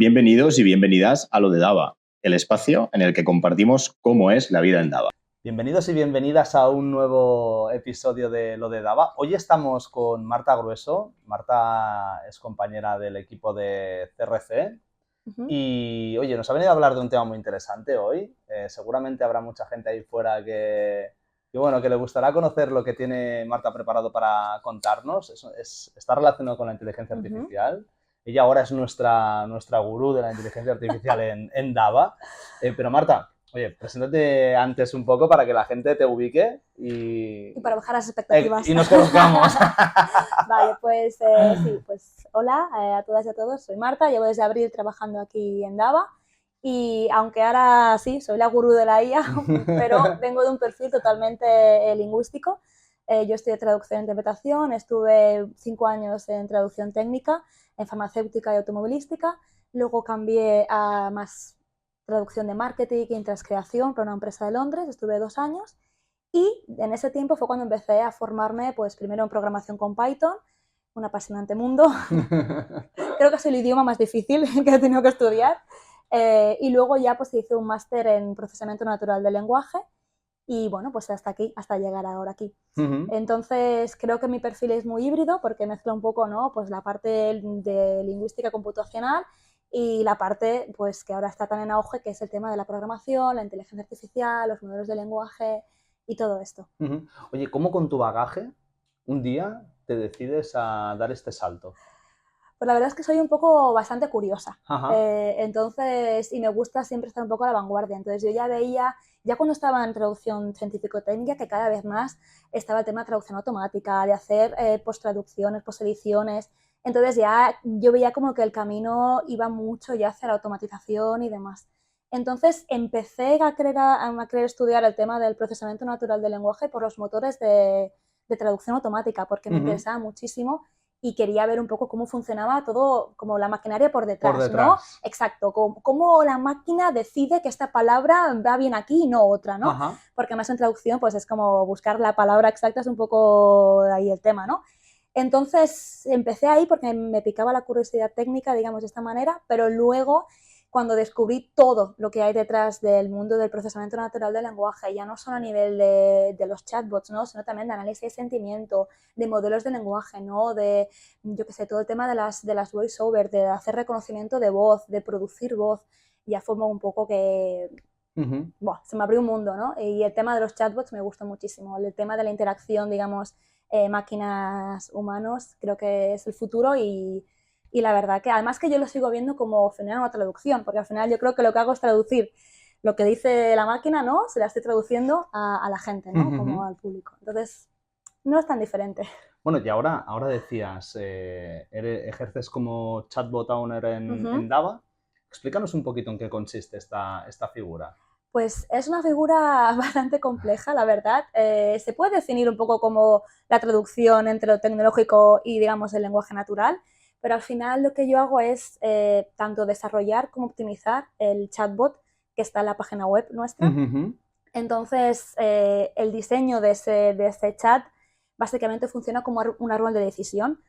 Bienvenidos y bienvenidas a Lo de Dava, el espacio en el que compartimos cómo es la vida en Dava. Bienvenidos y bienvenidas a un nuevo episodio de Lo de Dava. Hoy estamos con Marta Grueso. Marta es compañera del equipo de CRC y, oye, nos ha venido a hablar de un tema muy interesante hoy. Seguramente habrá mucha gente ahí fuera que le gustará conocer lo que tiene Marta preparado para contarnos. Está relacionado con la inteligencia artificial. Ella ahora es nuestra gurú de la inteligencia artificial en Dava. Pero Marta, oye, preséntate antes un poco para que la gente te ubique y para bajar las expectativas. Y nos conozcamos. Vale, pues sí, pues hola a todas y a todos. Soy Marta, llevo desde abril trabajando aquí en Dava y aunque ahora sí, soy la gurú de la IA, pero vengo de un perfil totalmente lingüístico. Yo estudié traducción e interpretación, estuve 5 años en traducción técnica, en farmacéutica y automovilística, luego cambié a más traducción de marketing y transcreación para una empresa de Londres, estuve 2 años y en ese tiempo fue cuando empecé a formarme, pues primero en programación con Python, un apasionante mundo, creo que es el idioma más difícil que he tenido que estudiar, y luego ya pues hice un máster en procesamiento natural del lenguaje y bueno, pues hasta aquí, hasta llegar ahora aquí. Entonces creo que mi perfil es muy híbrido porque mezcla un poco, ¿no? Pues la parte de lingüística computacional y la parte pues que ahora está tan en auge, que es el tema de la programación, la inteligencia artificial, los modelos de lenguaje y todo esto. Oye, ¿cómo con tu bagaje un día te decides a dar este salto? Pues la verdad es que soy un poco bastante curiosa, entonces, y me gusta siempre estar un poco a la vanguardia. Entonces yo ya veía, ya cuando estaba en traducción científico-técnica, que cada vez más estaba el tema de traducción automática, de hacer post-traducciones, post-ediciones. Entonces ya yo veía como que el camino iba mucho ya hacia la automatización y demás. Entonces empecé a querer estudiar el tema del procesamiento natural del lenguaje por los motores de traducción automática, porque me interesaba muchísimo y quería ver un poco cómo funcionaba todo, como la maquinaria por detrás, ¿no? Exacto, cómo la máquina decide que esta palabra va bien aquí y no otra, ¿no? Porque más en traducción pues es como buscar la palabra exacta, es un poco ahí el tema, ¿no? Entonces empecé ahí porque me picaba la curiosidad técnica, digamos, de esta manera, pero luego cuando descubrí todo lo que hay detrás del mundo del procesamiento natural del lenguaje, ya no solo a nivel de los chatbots, ¿no? Sino también de análisis de sentimiento, de modelos de lenguaje, ¿no? De, yo qué sé, todo el tema de las voiceover, de hacer reconocimiento de voz, de producir voz, ya fue un poco que se me abrió un mundo, ¿no? Y el tema de los chatbots me gustó muchísimo, el tema de la interacción, digamos, máquinas humanos, creo que es el futuro y la verdad que además que yo lo sigo viendo como generar una traducción, porque al final yo creo que lo que hago es traducir lo que dice la máquina, ¿no? Se la estoy traduciendo a la gente, ¿no? Como al público. Entonces, no es tan diferente. Bueno, y ahora decías, ejerces como chatbot owner en Dava. Explícanos un poquito en qué consiste esta figura. Pues es una figura bastante compleja, la verdad. Se puede definir un poco como la traducción entre lo tecnológico y, digamos, el lenguaje natural, pero al final lo que yo hago es tanto desarrollar como optimizar el chatbot que está en la página web nuestra. Entonces, el diseño de ese chat básicamente funciona como un árbol de decisión.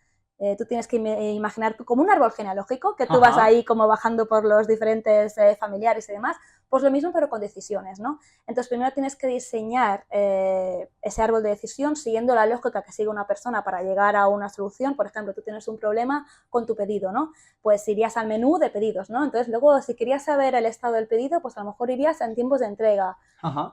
Tú tienes que imaginar como un árbol genealógico, que tú vas ahí como bajando por los diferentes familiares y demás, pues lo mismo pero con decisiones, ¿no? Entonces primero tienes que diseñar ese árbol de decisión siguiendo la lógica que sigue una persona para llegar a una solución. Por ejemplo, tú tienes un problema con tu pedido, ¿no? Pues irías al menú de pedidos, ¿no? Entonces luego si querías saber el estado del pedido, pues a lo mejor irías en tiempos de entrega.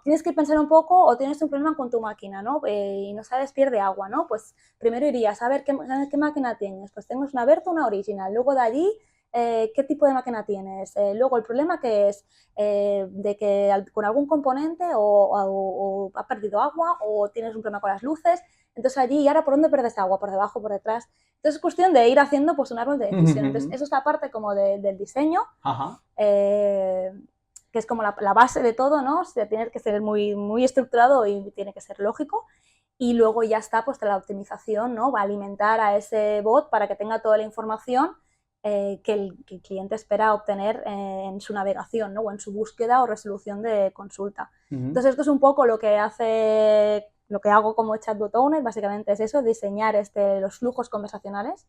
Tienes que pensar un poco o tienes un problema con tu máquina, ¿no? Y no sabes, pierde agua, ¿no? Pues primero irías a ver qué máquina tienes. Pues tengo una Berto, una original. Luego de allí, ¿qué tipo de máquina tienes? Luego el problema que es de que con algún componente o ha perdido agua o tienes un problema con las luces. Entonces allí, ¿y ahora por dónde perdes agua? ¿Por debajo, por detrás? Entonces es cuestión de ir haciendo pues un árbol de decisión. Entonces eso es la parte como del diseño. Que es como la base de todo, ¿no? O sea, tiene que ser muy, muy estructurado y tiene que ser lógico. Y luego ya está pues la optimización, ¿no? Va a alimentar a ese bot para que tenga toda la información que el cliente espera obtener en su navegación, ¿no? O en su búsqueda o resolución de consulta. Entonces esto es un poco lo que hago como chatbot owner, básicamente es eso, diseñar los flujos conversacionales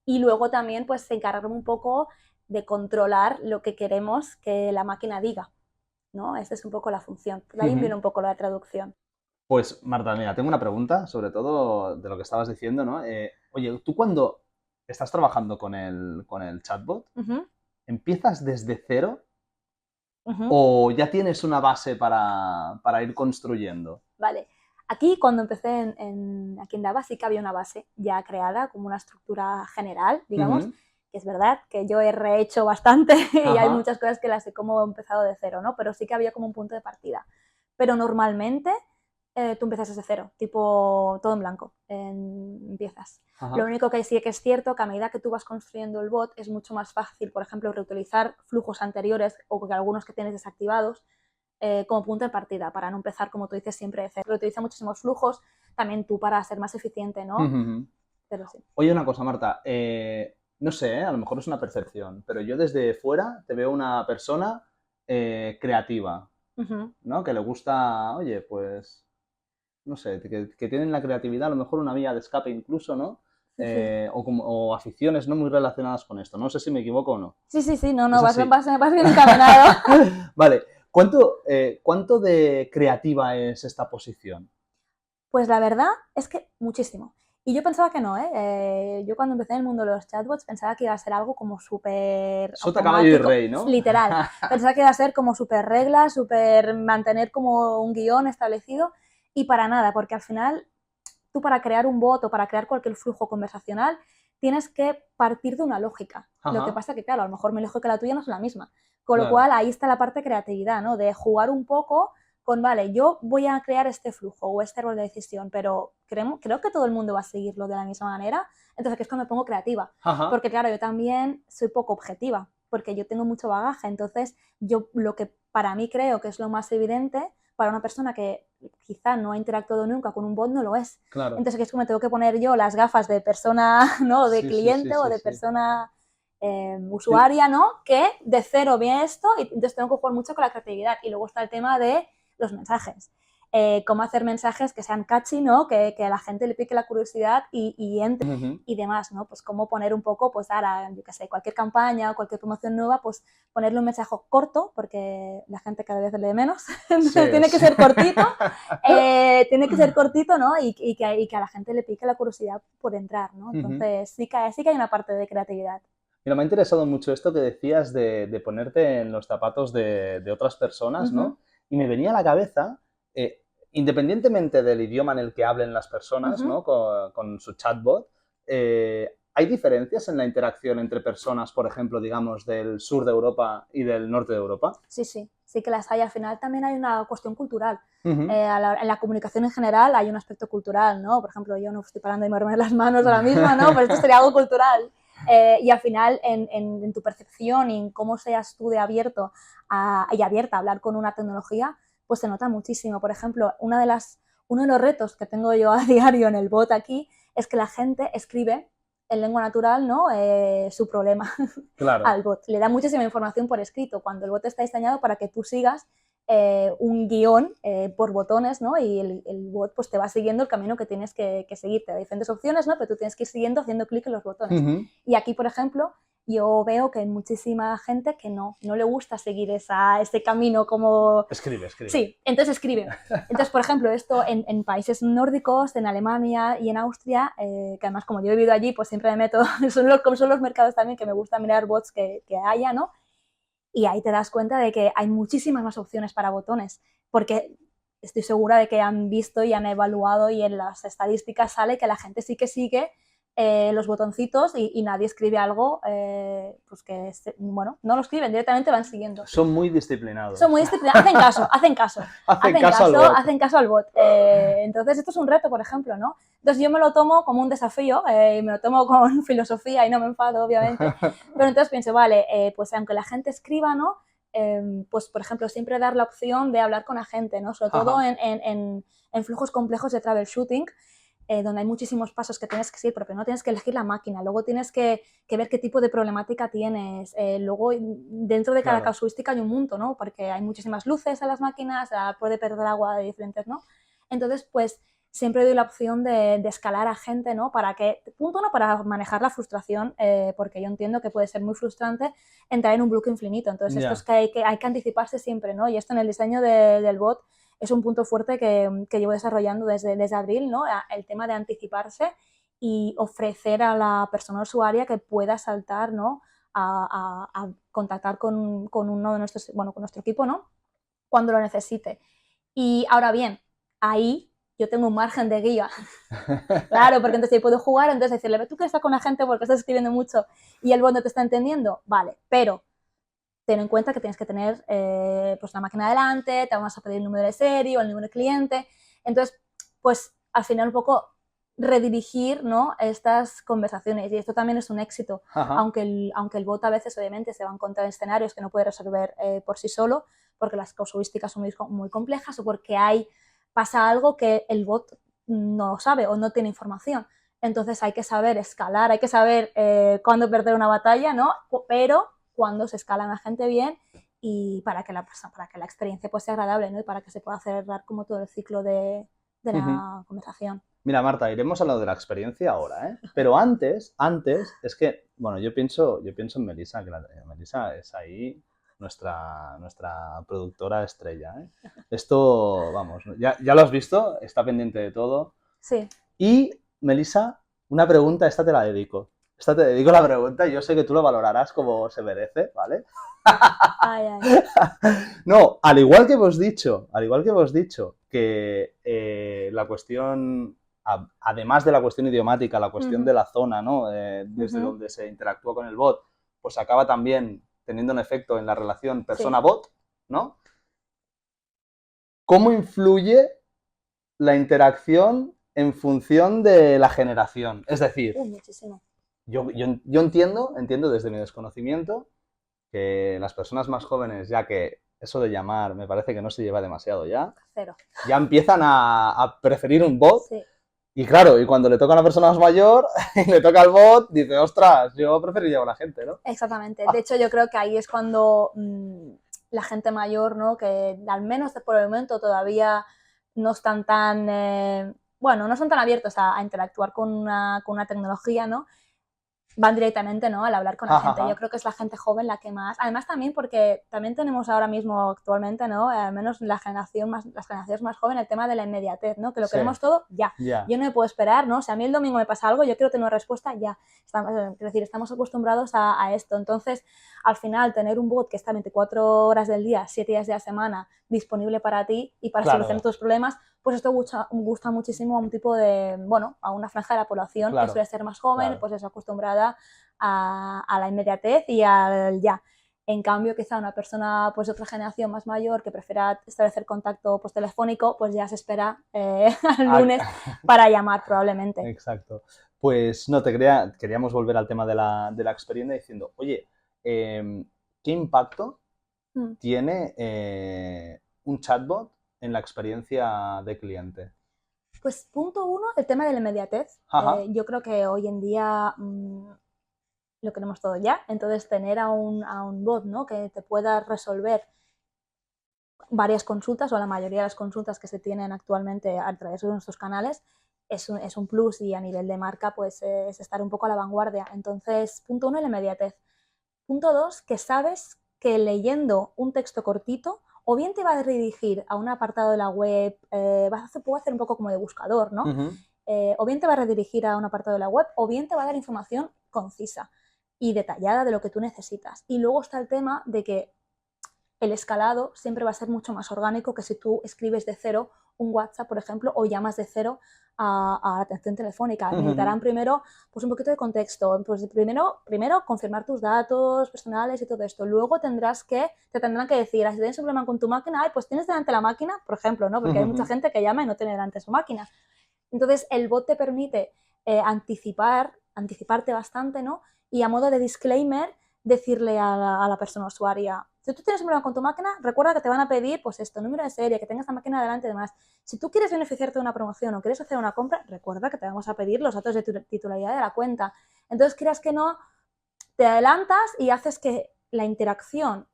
y luego también pues encargarme un poco de controlar lo que queremos que la máquina diga, ¿no? Esa es un poco la función. De ahí viene un poco la traducción. Pues Marta, mira, tengo una pregunta, sobre todo de lo que estabas diciendo, ¿no? Oye, tú cuando estás trabajando con el chatbot, ¿empiezas desde cero o ya tienes una base para ir construyendo? Vale. Aquí, cuando empecé aquí en Dava, sí que había una base ya creada, como una estructura general, digamos, que es verdad que yo he rehecho bastante y hay muchas cosas que las he como empezado de cero, ¿no? Pero sí que había como un punto de partida. Pero normalmente tú empiezas desde cero, tipo todo en blanco, empiezas. Lo único que sí que es cierto que a medida que tú vas construyendo el bot es mucho más fácil, por ejemplo, reutilizar flujos anteriores o algunos que tienes desactivados como punto de partida, para no empezar, como tú dices, siempre de cero. Reutiliza muchísimos flujos, también tú para ser más eficiente, ¿no? Pero sí. Oye, una cosa, Marta, no sé, a lo mejor es una percepción, pero yo desde fuera te veo una persona creativa, ¿no? Que le gusta, oye, pues, no sé, que tienen la creatividad, a lo mejor una vía de escape incluso, ¿no? O aficiones no muy relacionadas con esto. No sé si me equivoco o no. Sí, no, vas bien encaminado. Vale. ¿Cuánto de creativa es esta posición? Pues la verdad es que muchísimo. Y yo pensaba que no, ¿eh? Yo cuando empecé en el mundo de los chatbots pensaba que iba a ser algo como súper Sota, caballo y rey, ¿no? Literal. Pensaba que iba a ser como súper reglas, súper mantener como un guión establecido, y para nada, porque al final tú para crear un bot o para crear cualquier flujo conversacional tienes que partir de una lógica. Lo que pasa que, claro, a lo mejor mi lógica y la tuya no es la misma. Con lo cual ahí está la parte de creatividad, ¿no? De jugar un poco con, vale, yo voy a crear este flujo o este rol de decisión, pero creo que todo el mundo va a seguirlo de la misma manera. Entonces aquí es cuando me pongo creativa. Porque claro, yo también soy poco objetiva, porque yo tengo mucho bagaje. Entonces yo lo que para mí creo que es lo más evidente, para una persona que quizá no ha interactuado nunca con un bot, no lo es. Claro. Entonces aquí es como me tengo que poner yo las gafas de persona, ¿no? De cliente o de persona usuaria, ¿no? Que de cero viene esto, y entonces tengo que jugar mucho con la creatividad. Y luego está el tema de los mensajes. Cómo hacer mensajes que sean catchy, ¿no? Que a la gente le pique la curiosidad y entre y demás, ¿no? Pues cómo poner un poco, pues ahora, yo qué sé, cualquier campaña o cualquier promoción nueva, pues ponerle un mensaje corto, porque la gente cada vez lee menos, entonces tiene que ser cortito, ¿no? Y que a la gente le pique la curiosidad por entrar, ¿no? Entonces sí que hay una parte de creatividad. Mira, me ha interesado mucho esto que decías de ponerte en los zapatos de otras personas, ¿no? Y me venía a la cabeza, independientemente del idioma en el que hablen las personas, ¿no? Con su chatbot, ¿hay diferencias en la interacción entre personas, por ejemplo, digamos, del sur de Europa y del norte de Europa? Sí que las hay. Al final también hay una cuestión cultural. En la comunicación en general hay un aspecto cultural, ¿no? Por ejemplo, yo no estoy parando de moverme las manos ahora mismo, ¿no? Pero esto sería algo cultural. Y al final, en tu percepción y en cómo seas tú de abierto y abierta a hablar con una tecnología, pues se nota muchísimo. Por ejemplo, uno de los retos que tengo yo a diario en el bot aquí es que la gente escribe en lengua natural, ¿no? Su problema al bot. Le da muchísima información por escrito, cuando el bot está diseñado para que tú sigas un guión por botones, ¿no? Y el bot pues te va siguiendo el camino que tienes que seguir. Te da diferentes opciones, ¿no? Pero tú tienes que ir siguiendo haciendo clic en los botones. Y aquí, por ejemplo, yo veo que hay muchísima gente que no le gusta seguir ese camino como... Escribe. Sí, entonces escribe. Entonces, por ejemplo, esto en países nórdicos, en Alemania y en Austria, que además como yo he vivido allí, pues siempre me meto, son los mercados también que me gusta mirar bots que haya, ¿no? Y ahí te das cuenta de que hay muchísimas más opciones para botones, porque estoy segura de que han visto y han evaluado y en las estadísticas sale que la gente sí que sigue los botoncitos y nadie escribe algo, pues que, bueno, no lo escriben, directamente van siguiendo. Son muy disciplinados. Hacen caso al bot. Entonces esto es un reto, por ejemplo, ¿no? Entonces yo me lo tomo como un desafío, me lo tomo con filosofía y no me enfado, obviamente, pero entonces pienso, vale, pues aunque la gente escriba, ¿no? Pues por ejemplo, siempre dar la opción de hablar con la gente, ¿no? Sobre todo en flujos complejos de troubleshooting, donde hay muchísimos pasos que tienes que seguir, pero no tienes que elegir la máquina, luego tienes que ver qué tipo de problemática tienes, luego dentro de cada casuística hay un mundo, ¿no? Porque hay muchísimas luces en las máquinas, puede perder agua de diferentes, ¿no? Entonces, pues siempre doy la opción de escalar a gente, ¿no? Para que, punto uno, para manejar la frustración, porque yo entiendo que puede ser muy frustrante entrar en un bloque infinito. Entonces, esto es que hay que anticiparse siempre, ¿no? Y esto en el diseño del bot es un punto fuerte que llevo desarrollando desde abril, ¿no? El tema de anticiparse y ofrecer a la persona usuaria que pueda saltar, ¿no? A contactar con uno de nuestros, bueno, con nuestro equipo, ¿no? Cuando lo necesite. Y ahora bien, ahí yo tengo un margen de guía. Claro, porque entonces yo puedo jugar, entonces decirle, tú que estás con la gente porque estás escribiendo mucho y el bot no te está entendiendo, vale, pero ten en cuenta que tienes que tener pues la máquina delante, te vamos a pedir el número de serie o el número de cliente. Entonces, pues al final un poco redirigir, ¿no?, estas conversaciones, y esto también es un éxito, aunque el bot a veces obviamente se va a encontrar en escenarios que no puede resolver por sí solo, porque las casuísticas son muy complejas o porque pasa algo que el bot no sabe o no tiene información. Entonces hay que saber escalar, hay que saber cuándo perder una batalla, ¿no? Pero cuando se escala la gente bien y para que la experiencia pues sea agradable, ¿no? Y para que se pueda cerrar como todo el ciclo de la conversación. Mira, Marta, iremos a lo de la experiencia ahora, ¿eh? Pero antes, es que, bueno, yo pienso en Melissa, que Melissa es ahí nuestra productora estrella, ¿eh? Esto, vamos, ya lo has visto, está pendiente de todo. Sí. Y, Melissa, una pregunta, esta te la dedico. Esta te dedico la pregunta y yo sé que tú lo valorarás como se merece, ¿vale? Ay, ay. No, al igual que hemos dicho que la cuestión, además de la cuestión idiomática, la cuestión de la zona, ¿no? Desde donde se interactúa con el bot, pues acaba también teniendo un efecto en la relación persona-bot, ¿no? ¿Cómo influye la interacción en función de la generación? Es decir, muchísimo. Yo entiendo desde mi desconocimiento que las personas más jóvenes, ya que eso de llamar me parece que no se lleva demasiado ya, Cero. Ya empiezan a preferir un bot. Sí. Y claro, y cuando le toca a una persona más mayor y le toca al bot, dice, ostras, yo preferiría a la gente, ¿no? Exactamente. De hecho, yo creo que ahí es cuando la gente mayor, ¿no?, que al menos por el momento todavía no están tan, bueno, no son tan abiertos a interactuar con una tecnología, ¿no?, van directamente, ¿no?, al hablar con la gente. Yo creo que es la gente joven la que más. Además también porque también tenemos ahora mismo actualmente, ¿no?, al menos las generaciones más jóvenes, el tema de la inmediatez, ¿no?, que lo queremos todo ya. Yo no me puedo esperar, ¿no? Si a mí el domingo me pasa algo, yo quiero tener una respuesta ya. Es decir, estamos acostumbrados a esto. Entonces, al final, tener un bot que está 24 horas del día, 7 días de la semana, disponible para ti y para solucionar tus problemas, pues esto gusta muchísimo a un tipo de, bueno, a una franja de la población que suele ser más joven, pues es acostumbrada a la inmediatez y al ya. En cambio, quizá una persona pues de otra generación más mayor que prefiera establecer contacto pues telefónico, pues ya se espera al lunes para llamar probablemente. Exacto. Pues no, queríamos volver al tema de la experiencia diciendo, oye, ¿qué impacto tiene un chatbot en la experiencia de cliente? Pues punto uno, el tema de la inmediatez. Yo creo que hoy en día lo queremos todo ya. Entonces, tener a un bot, ¿no?, que te pueda resolver varias consultas o la mayoría de las consultas que se tienen actualmente a través de nuestros canales es un plus, y a nivel de marca pues es estar un poco a la vanguardia. Entonces, punto uno, la inmediatez. Punto dos, que sabes que leyendo un texto cortito o bien te va a redirigir a un apartado de la web, puedo hacer un poco como de buscador, ¿no? O bien te va a redirigir a un apartado de la web, o bien te va a dar información concisa y detallada de lo que tú necesitas. Y luego está el tema de que el escalado siempre va a ser mucho más orgánico que si tú escribes de cero un WhatsApp, por ejemplo, o llamas de cero a atención telefónica. Necesitarán primero pues un poquito de contexto. Pues primero confirmar tus datos personales y todo esto. Luego te tendrán que decir, si tienes un problema con tu máquina, pues tienes delante la máquina, por ejemplo, ¿no? Porque hay mucha gente que llama y no tiene delante su máquina. Entonces, el bot te permite anticiparte bastante, ¿no? Y a modo de disclaimer, decirle a la persona usuaria, si tú tienes un problema con tu máquina, recuerda que te van a pedir, pues esto, número de serie, que tengas la máquina delante y demás. Si tú quieres beneficiarte de una promoción o quieres hacer una compra, recuerda que te vamos a pedir los datos de tu titularidad de la cuenta. Entonces, creas que no, te adelantas y haces que la interacción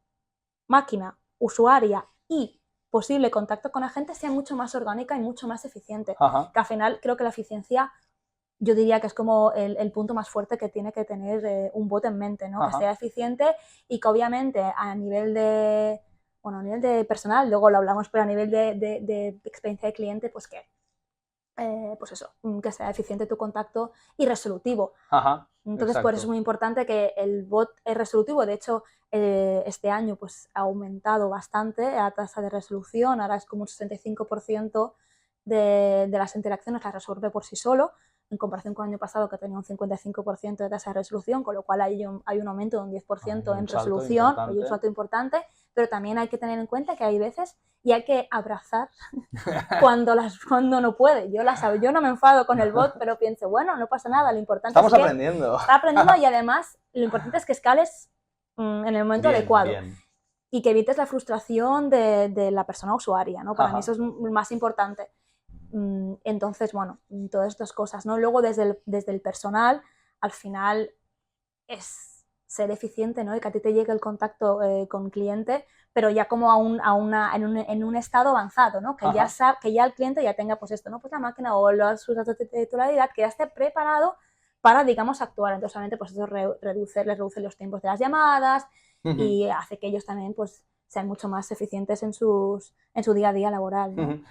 máquina, usuaria y posible contacto con la gente sea mucho más orgánica y mucho más eficiente. Ajá. Que al final creo que la eficiencia, yo diría que es como el punto más fuerte que tiene que tener un bot en mente, ¿no? Que sea eficiente y que obviamente a nivel de personal, luego lo hablamos, pero a nivel de experiencia de cliente, pues que sea eficiente tu contacto y resolutivo. Ajá, entonces, exacto. por eso es muy importante que el bot es resolutivo. De hecho, este año pues, ha aumentado bastante la tasa de resolución. Ahora es como un 65% de las interacciones las resuelve por sí solo, en comparación con el año pasado que tenía un 55% de tasa de resolución, con lo cual hay un aumento de un 10% en resolución, hay un salto importante, pero también hay que tener en cuenta que hay veces y hay que abrazar cuando no puede. Yo no me enfado con el bot, pero pienso, bueno, no pasa nada, lo importante Estamos es que aprendiendo. está aprendiendo y además lo importante es que escales en el momento adecuado. Y que evites la frustración de la persona usuaria, ¿no? Para mí eso es más importante. Entonces, bueno, todas estas cosas, ¿no? Luego desde el personal, al final es ser eficiente, ¿no? Y que a ti te llegue el contacto con cliente, pero ya como en un estado avanzado, ¿no? Que ya el cliente ya tenga pues esto, ¿no? Pues la máquina o sus datos de titularidad, que ya esté preparado para, digamos, actuar. Entonces, obviamente, pues eso les reduce los tiempos de las llamadas y hace que ellos también, pues, sean mucho más eficientes en su día a día laboral, ¿no?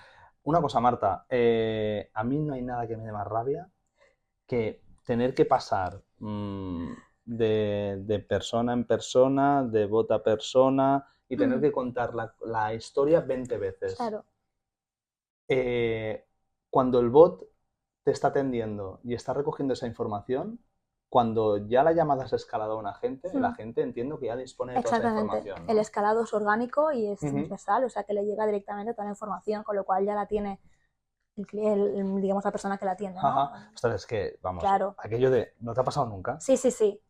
Una cosa, Marta, a mí no hay nada que me dé más rabia que tener que pasar de persona en persona, de bot a persona y tener que contar la historia 20 veces. Claro. Cuando el bot te está atendiendo y está recogiendo esa información, cuando ya la llamada has escalado a un agente, el agente entiendo que ya dispone de toda esa información, ¿no? El escalado es orgánico y es transversal, o sea que le llega directamente toda la información, con lo cual ya la tiene digamos la persona que la tiene, ¿no? Ostras, es que, vamos, claro. Aquello de, ¿no te ha pasado nunca? Sí, sí, sí.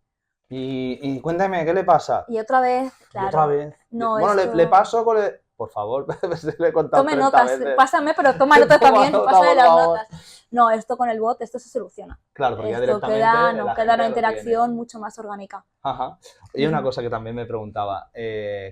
Y cuéntame, ¿qué le pasa? Y otra vez, claro. Y otra vez. No, bueno, esto... le paso con el... Por favor, le he contado Tome notas, veces. Pásame, pero toma notas también, pásame las notas. No, esto con el bot, esto se soluciona. Claro, porque esto ya directamente queda una interacción mucho más orgánica. Ajá. Y una cosa que también me preguntaba,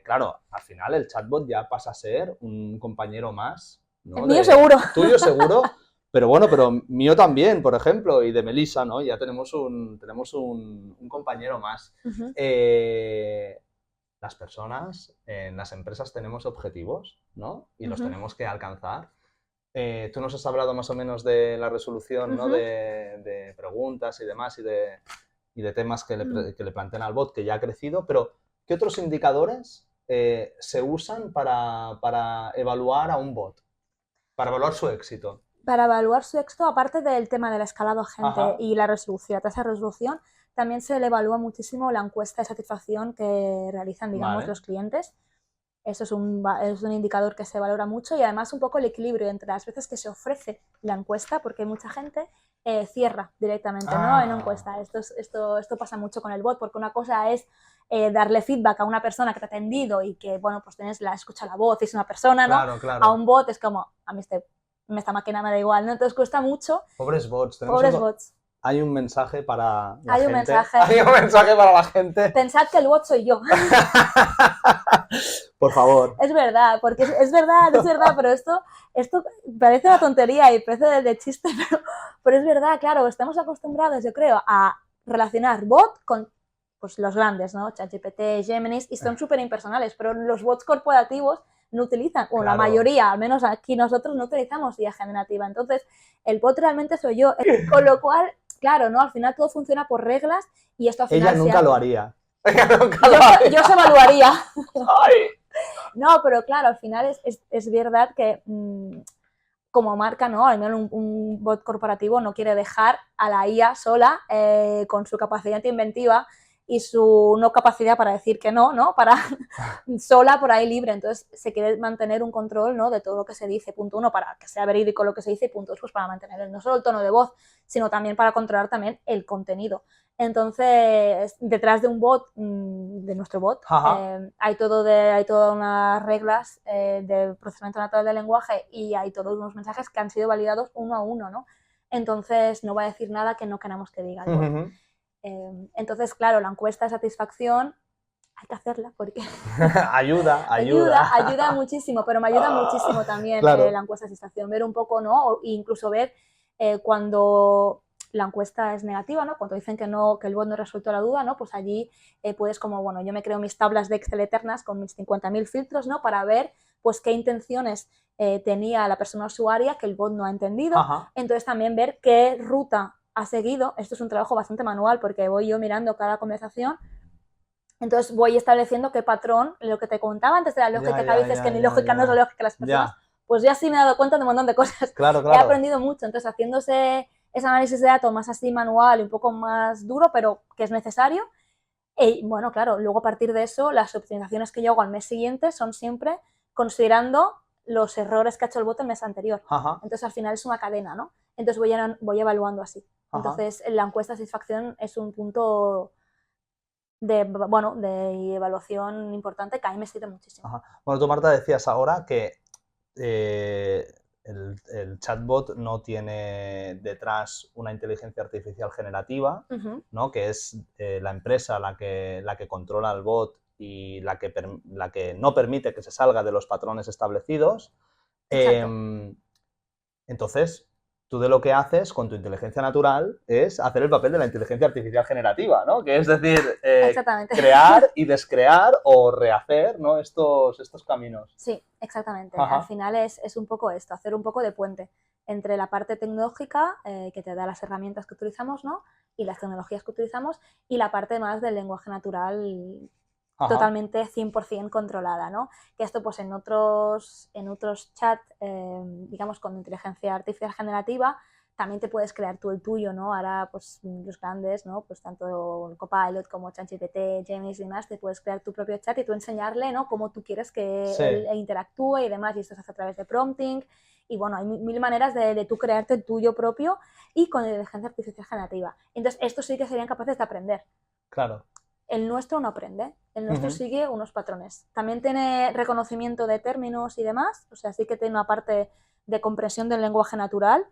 claro, al final el chatbot ya pasa a ser un compañero más, ¿no? El mío seguro. Tuyo seguro, pero bueno, pero mío también, por ejemplo, y de Melissa, ¿no? Ya tenemos un compañero más. Las personas en las empresas tenemos objetivos, ¿no? Y los tenemos que alcanzar. Tú nos has hablado más o menos de la resolución, ¿no? de preguntas y demás y de temas que le plantean al bot, que ya ha crecido, pero ¿qué otros indicadores se usan para evaluar a un bot? Para evaluar su éxito. Para evaluar su éxito, aparte del tema del escalado agente y la resolución, la tasa de resolución, también se le evalúa muchísimo la encuesta de satisfacción que realizan, digamos, los clientes. Eso es un indicador que se valora mucho y además un poco el equilibrio entre las veces que se ofrece la encuesta, porque mucha gente cierra directamente, ¿no? En encuesta. Esto pasa mucho con el bot, porque una cosa es darle feedback a una persona que te ha atendido y que, bueno, pues escucha la voz y es una persona, ¿no? Claro, claro. A un bot es como, a mí esta máquina me da igual, ¿no? Entonces cuesta mucho. Pobres bots. Pobres bots. Hay un mensaje para la gente. Hay un mensaje para la gente. Pensad que el bot soy yo. Por favor. Es verdad, porque es verdad, pero esto parece una tontería y parece de chiste, pero es verdad, claro, estamos acostumbrados, yo creo, a relacionar bot con pues, los grandes, ¿no? ChatGPT, Gemini, y son súper impersonales, pero los bots corporativos no utilizan, o la mayoría, al menos aquí nosotros, no utilizamos IA generativa. Entonces, el bot realmente soy yo, con lo cual, claro, ¿no? Al final todo funciona por reglas y esto al final... Ella nunca lo haría. Yo se evaluaría. No, pero claro, al final es verdad que como marca, ¿no? Al menos un bot corporativo no quiere dejar a la IA sola con su capacidad inventiva y su no capacidad para decir que no, ¿no? Sola por ahí libre. Entonces se quiere mantener un control, ¿no? De todo lo que se dice, punto uno, para que sea verídico lo que se dice, y punto dos, pues para mantener no solo el tono de voz, sino también para controlar también el contenido. Entonces, detrás de un bot, de nuestro bot, hay todas unas reglas de procesamiento natural del lenguaje y hay todos unos mensajes que han sido validados uno a uno, ¿no? Entonces, no va a decir nada que no queramos que diga el bot. Entonces, claro, la encuesta de satisfacción hay que hacerla porque ayuda muchísimo, pero me ayuda muchísimo también claro. La encuesta de satisfacción, ver un poco, ¿no? O incluso ver cuando la encuesta es negativa, ¿no? Cuando dicen que no, que el bot no ha resuelto la duda, ¿no? Pues allí puedes como, bueno, yo me creo mis tablas de Excel eternas con mis 50.000 filtros, ¿no? Para ver pues qué intenciones tenía la persona usuaria que el bot no ha entendido. Ajá. Entonces también ver qué ruta ha seguido. Esto es un trabajo bastante manual porque voy yo mirando cada conversación. Entonces voy estableciendo qué patrón, lo que te contaba antes de la lógica, que a veces que mi lógica no es la lógica de las personas, pues yo así me he dado cuenta de un montón de cosas. Claro. He aprendido mucho, entonces haciéndose ese análisis de datos más así manual y un poco más duro, pero que es necesario. Y bueno, claro, luego a partir de eso, las optimizaciones que yo hago al mes siguiente son siempre considerando los errores que ha hecho el bot el mes anterior. Ajá. Entonces al final es una cadena, ¿no? Entonces voy evaluando así. Ajá. Entonces la encuesta de satisfacción es un punto de evaluación importante que a mí me sirve muchísimo. Ajá. Bueno, tú, Marta, decías ahora que el chatbot no tiene detrás una inteligencia artificial generativa, ¿no? Que es la empresa la que controla el bot y la que no permite que se salga de los patrones establecidos. Entonces, tú de lo que haces con tu inteligencia natural es hacer el papel de la inteligencia artificial generativa, ¿no? Que es decir, crear y descrear o rehacer, ¿no? estos caminos. Sí, exactamente. Ajá. Al final es un poco esto, hacer un poco de puente entre la parte tecnológica que te da las herramientas que utilizamos, ¿no? Y las tecnologías que utilizamos, y la parte más del lenguaje natural. Ajá. Totalmente 100% controlada, ¿no? Que esto pues en otros chats, digamos con inteligencia artificial generativa, también te puedes crear tú el tuyo, ¿no? Ahora pues los grandes, ¿no? Pues tanto Copilot como ChatGPT, Gemini y demás, te puedes crear tu propio chat y tú enseñarle, ¿no? Cómo tú quieres que él interactúe y demás, y esto se hace a través de prompting, y bueno, hay mil maneras de tú crearte el tuyo propio y con inteligencia artificial generativa. Entonces, estos sí que serían capaces de aprender. Claro. El nuestro no aprende, el nuestro sigue unos patrones. También tiene reconocimiento de términos y demás, o sea, sí que tiene una parte de comprensión del lenguaje natural,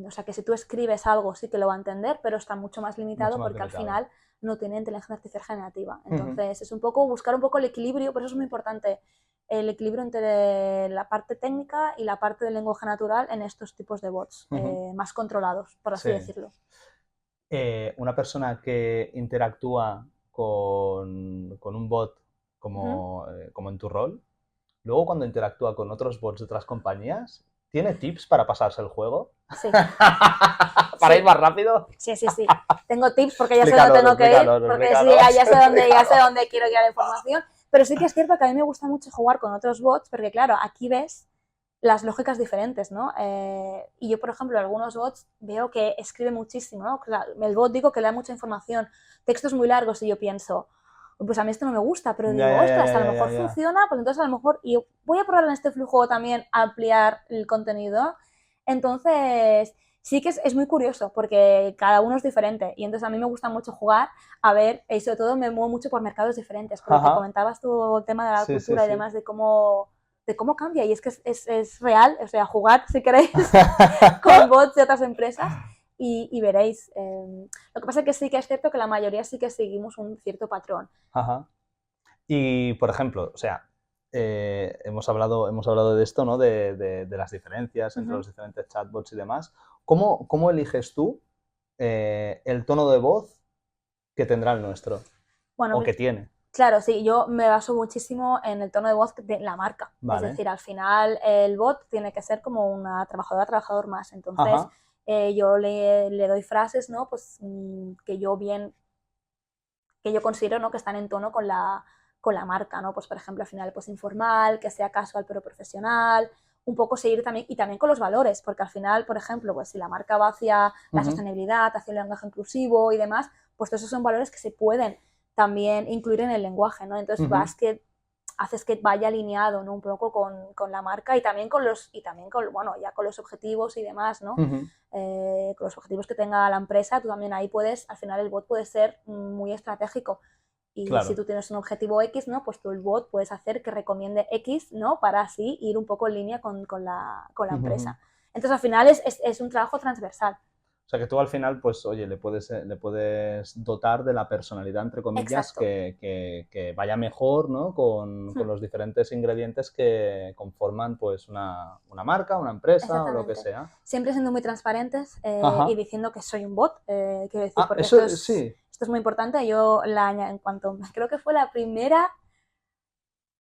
o sea, que si tú escribes algo sí que lo va a entender, pero está mucho más limitado porque al final no tiene inteligencia artificial generativa. Entonces, es un poco buscar un poco el equilibrio, por eso es muy importante el equilibrio entre la parte técnica y la parte del lenguaje natural en estos tipos de bots, más controlados, por así decirlo. Una persona que interactúa con un bot como en tu rol, luego cuando interactúa con otros bots de otras compañías, ¿tiene tips para pasarse el juego? Sí. ¿Para ir más rápido? Sí. Tengo tips porque ya sé dónde tengo que ir, porque sí, ya sé dónde quiero ir a la información. Pero sí que es cierto que a mí me gusta mucho jugar con otros bots, porque claro, aquí ves las lógicas diferentes, ¿no? Y yo, por ejemplo, algunos bots veo que escribe muchísimo, ¿no? El bot digo que le da mucha información, textos muy largos, y yo pienso, pues a mí esto no me gusta, pero digo, ostras, a lo mejor funciona, pues entonces a lo mejor, y voy a probar en este flujo también ampliar el contenido. Entonces, sí que es muy curioso, porque cada uno es diferente, y entonces a mí me gusta mucho jugar, a ver, y sobre todo me muevo mucho por mercados diferentes, porque te comentabas tú el tema de la cultura y demás, de cómo cambia, y es que es real, o sea, jugad si queréis con bots de otras empresas y veréis. Lo que pasa es que sí que es cierto que la mayoría sí que seguimos un cierto patrón. Ajá. Y, por ejemplo, o sea, hemos hablado de esto, ¿no? De las diferencias entre los diferentes chatbots y demás. ¿Cómo eliges tú el tono de voz que tendrá el nuestro? Bueno, o que tiene. Claro, sí, yo me baso muchísimo en el tono de voz de la marca. Vale. Es decir, al final el bot tiene que ser como una trabajador más. Entonces yo le doy frases, ¿no? Pues que yo considero, ¿no? Que están en tono con la marca, ¿no? Pues por ejemplo, al final pues informal, que sea casual pero profesional, un poco seguir también, y también con los valores, porque al final, por ejemplo, pues si la marca va hacia la sostenibilidad, hacia el lenguaje inclusivo y demás, pues todos esos son valores que se pueden también incluir en el lenguaje, ¿no? Entonces haces que vaya alineado, ¿no? Un poco con la marca y también con los objetivos y demás, ¿no? Con los objetivos que tenga la empresa, tú también ahí puedes, al final el bot puede ser muy estratégico. Y si tú tienes un objetivo X, ¿no? Pues tú el bot puedes hacer que recomiende X, ¿no? Para así ir un poco en línea con la empresa. Entonces al final es un trabajo transversal. O sea, que tú al final, pues, oye, le puedes dotar de la personalidad, entre comillas, que vaya mejor, ¿no? Con los diferentes ingredientes que conforman, pues, una marca, una empresa o lo que sea. Siempre siendo muy transparentes y diciendo que soy un bot, quiero decir, porque eso, esto es muy importante. Yo, en cuanto, creo que fue la primera...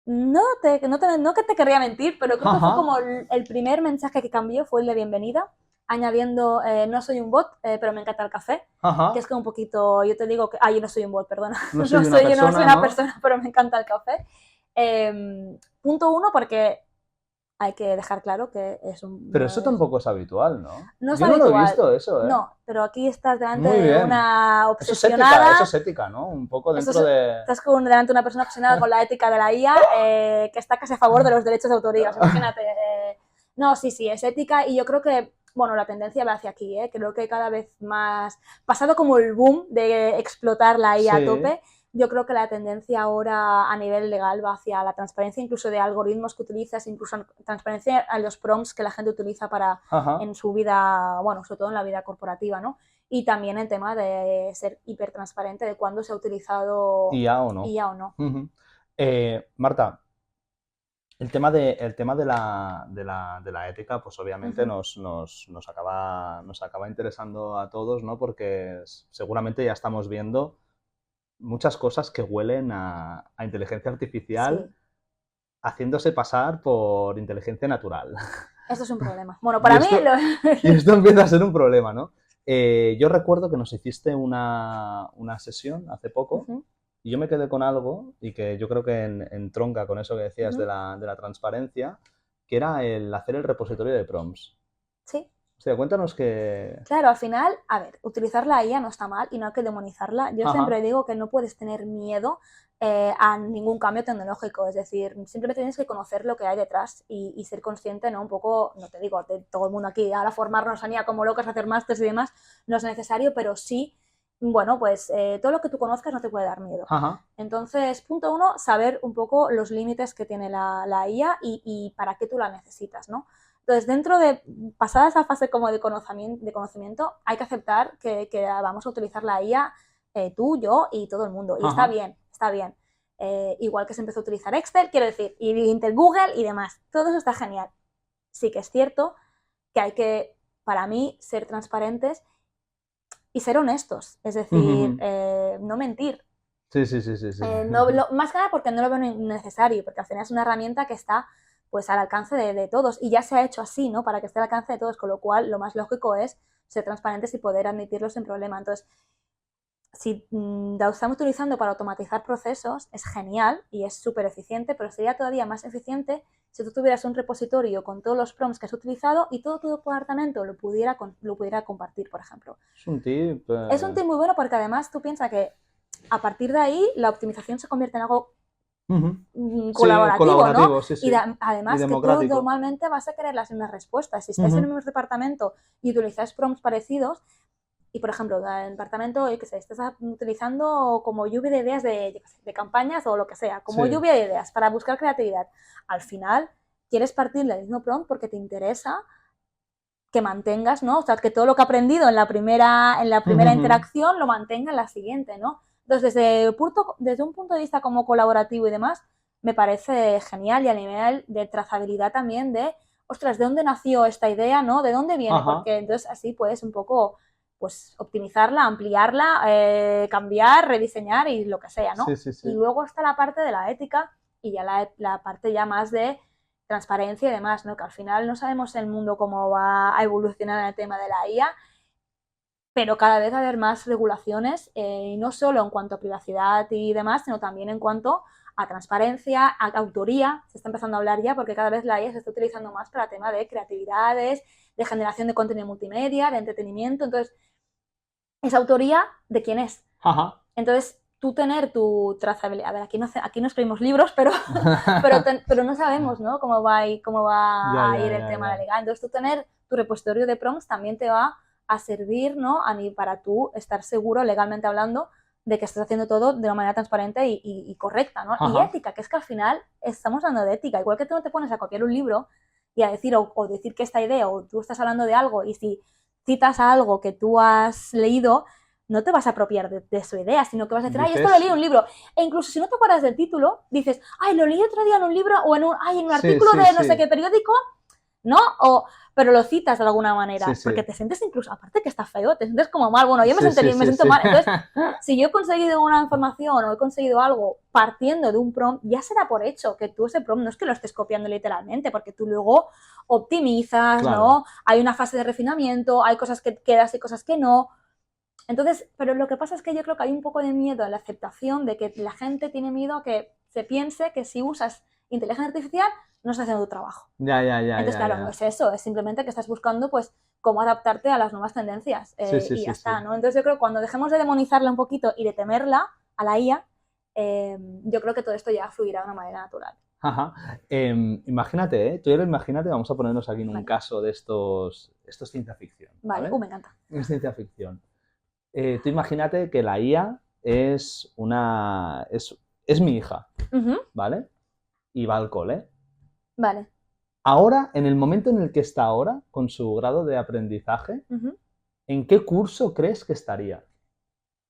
No que te querría mentir, pero creo que fue como el primer mensaje que cambió, fue el de bienvenida, añadiendo no soy un bot, pero me encanta el café, que es como un poquito, yo te digo que, yo no soy un bot, perdona, no soy una persona, pero me encanta el café. Punto 1, porque hay que dejar claro que es un... Pero eso tampoco es habitual, ¿no? No es Yo habitual. No lo he visto eso, ¿eh? No, pero aquí estás delante de una obsesionada... Eso es ética, ¿no? Un poco dentro de... Estás delante de una persona obsesionada con la ética de la IA que está casi a favor de los derechos de autoría. Imagínate. No, sí, es ética y yo creo que, bueno, la tendencia va hacia aquí, ¿eh? Creo que cada vez más... Pasado como el boom de explotar la IA a tope, yo creo que la tendencia ahora a nivel legal va hacia la transparencia, incluso de algoritmos que utilizas, incluso transparencia a los prompts que la gente utiliza para en su vida, bueno, sobre todo en la vida corporativa, ¿no? Y también el tema de ser hipertransparente de cuándo se ha utilizado IA o no. Marta, el tema de la ética, pues obviamente nos acaba interesando a todos, ¿no? Porque seguramente ya estamos viendo muchas cosas que huelen a inteligencia artificial haciéndose pasar por inteligencia natural. Esto es un problema. Bueno, para mí... Y esto empieza a ser un problema, ¿no? Yo recuerdo que nos hiciste una sesión hace poco y yo me quedé con algo y que yo creo que entronca con eso que decías de la transparencia, que era el hacer el repositorio de prompts. Sí. O sea, cuéntanos que... Claro, al final, a ver, utilizar la IA no está mal y no hay que demonizarla. Yo siempre digo que no puedes tener miedo a ningún cambio tecnológico, es decir, simplemente tienes que conocer lo que hay detrás y ser consciente, ¿no? Un poco, no te digo, de todo el mundo aquí, ahora formarnos a IA como locos, hacer másters y demás, no es necesario, pero sí, bueno, pues todo lo que tú conozcas no te puede dar miedo. Entonces, punto 1, saber un poco los límites que tiene la IA y para qué tú la necesitas, ¿no? Entonces, dentro de, pasada esa fase como de conocimiento, hay que aceptar que vamos a utilizar la IA, tú, yo y todo el mundo. Y está bien, está bien. Igual que se empezó a utilizar Excel, quiero decir, y Google y demás. Todo eso está genial. Sí que es cierto que hay que, para mí, ser transparentes y ser honestos. Es decir, no mentir. Sí. Más que nada porque no lo veo necesario, porque al final es una herramienta que está pues al alcance de todos y ya se ha hecho así, ¿no? Para que esté al alcance de todos, con lo cual lo más lógico es ser transparentes y poder admitirlo sin problema. Entonces, si la estamos utilizando para automatizar procesos, es genial y es súper eficiente, pero sería todavía más eficiente si tú tuvieras un repositorio con todos los prompts que has utilizado y todo tu departamento lo pudiera compartir, por ejemplo. Es un tip. Es un tip muy bueno porque además tú piensas que a partir de ahí la optimización se convierte en algo colaborativo, ¿no? Sí. Y además que tú normalmente vas a querer las mismas respuestas. Si estáis en el mismo departamento y utilizáis prompts parecidos, y por ejemplo, en el departamento, yo qué sé, estás utilizando como lluvia de ideas de campañas o lo que sea, como lluvia de ideas para buscar creatividad. Al final, quieres partir del mismo prompt porque te interesa que mantengas, ¿no? O sea, que todo lo que he aprendido en la primera interacción lo mantenga en la siguiente, ¿no? Entonces, desde un punto de vista como colaborativo y demás, me parece genial y a nivel de trazabilidad también de, ostras, ¿de dónde nació esta idea, no? ¿De dónde viene? Porque entonces así puedes un poco, pues, optimizarla, ampliarla, cambiar, rediseñar y lo que sea, ¿no? Sí. Y luego está la parte de la ética y ya la parte ya más de transparencia y demás, ¿no? Que al final no sabemos el mundo cómo va a evolucionar en el tema de la IA, pero cada vez va a haber más regulaciones, y no solo en cuanto a privacidad y demás, sino también en cuanto a transparencia, a autoría. Se está empezando a hablar ya porque cada vez la IA se está utilizando más para el tema de creatividades, de generación de contenido multimedia, de entretenimiento. Entonces, ¿esa autoría de quién es? Entonces, tú tener tu trazabilidad. A ver, aquí no escribimos libros, pero no sabemos, ¿no? cómo va a ir el tema legal. Entonces, tú tener tu repositorio de prompts también te va a servir, ¿no? Para tú estar seguro, legalmente hablando, de que estás haciendo todo de una manera transparente y correcta, ¿no? Y ética, que es que al final estamos hablando de ética. Igual que tú no te pones a copiar un libro y a decir o decir que esta idea o tú estás hablando de algo y si citas a algo que tú has leído, no te vas a apropiar de su idea, sino que vas a decir, ay, esto lo leí en un libro. E incluso si no te acuerdas del título, dices, ay, lo leí otro día en un libro o en un artículo de no sé qué periódico, ¿no? Pero lo citas de alguna manera, porque te sientes incluso, aparte que está feo, te sientes como mal. Bueno, yo me siento mal. Entonces, si yo he conseguido una información o he conseguido algo partiendo de un prompt, ya se da por hecho que tú ese prompt no es que lo estés copiando literalmente, porque tú luego optimizas, claro, ¿no? Hay una fase de refinamiento, hay cosas que quedas y cosas que no. Entonces, pero lo que pasa es que yo creo que hay un poco de miedo en la aceptación de que la gente tiene miedo a que se piense que si usas inteligencia artificial no estás haciendo tu trabajo. Entonces, claro, no es eso, es simplemente que estás buscando, pues, cómo adaptarte a las nuevas tendencias y ya está, ¿no? Entonces yo creo que cuando dejemos de demonizarla un poquito y de temerla a la IA, yo creo que todo esto ya fluirá de una manera natural. Ajá. Imagínate, tú ya imagínate, vamos a ponernos aquí en un caso de estos. Esto es ciencia ficción. Vale, me encanta. Es ciencia ficción. Tú imagínate que la IA es mi hija, ¿vale? Y va al cole. Vale. Ahora, en el momento en el que está ahora, con su grado de aprendizaje, ¿en qué curso crees que estaría?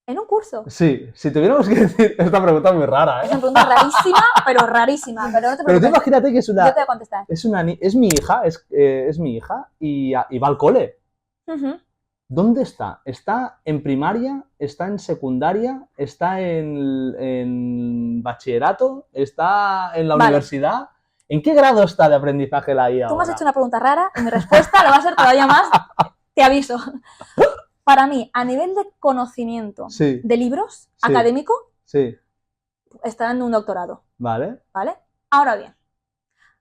¿En un curso? Sí, si tuviéramos que decir... Esta pregunta es muy rara, ¿eh? Es una pregunta rarísima, pero rarísima. Pero no te preocupes. Pero tú imagínate que es una... Yo te voy a contestar. Es mi hija, es mi hija y va al cole. ¿Dónde está? ¿Está en primaria? ¿Está en secundaria? ¿Está en bachillerato? ¿Está en la universidad? ¿En qué grado está de aprendizaje la IA ahora? Tú me has hecho una pregunta rara y mi respuesta lo va a ser todavía más, te aviso. Para mí, a nivel de conocimiento de libros académico, está en un doctorado. Vale. Ahora bien,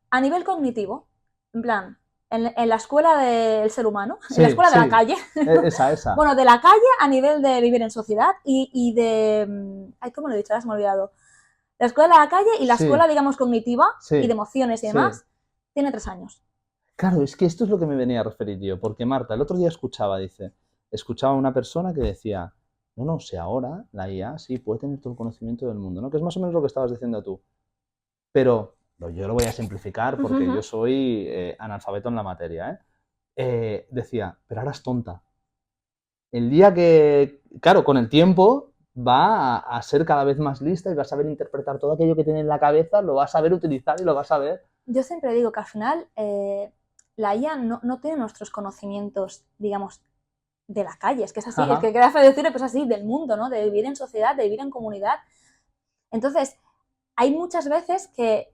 a nivel cognitivo, en plan, en la escuela del ser humano, en la escuela de la calle. Esa. Bueno, de la calle a nivel de vivir en sociedad y de... Ay, ¿cómo lo he dicho? Ahora se me ha olvidado. La escuela de la calle y la escuela, digamos, cognitiva y de emociones y demás, tiene 3 años. Claro, es que esto es lo que me venía a referir yo, porque Marta, el otro día escuchaba a una persona que decía, no, si ahora la IA sí puede tener todo el conocimiento del mundo, ¿no? Que es más o menos lo que estabas diciendo tú. Pero yo lo voy a simplificar porque yo soy analfabeto en la materia, decía, pero ahora es tonta. El día que, claro, con el tiempo va a ser cada vez más lista y va a saber interpretar todo aquello que tiene en la cabeza, lo va a saber utilizar y lo va a saber. Yo siempre digo que al final la IA no tiene nuestros conocimientos, digamos, de la calle, es que es así, es que queda feo decirlo, pues así, del mundo, ¿no? De vivir en sociedad, de vivir en comunidad. Entonces, hay muchas veces que,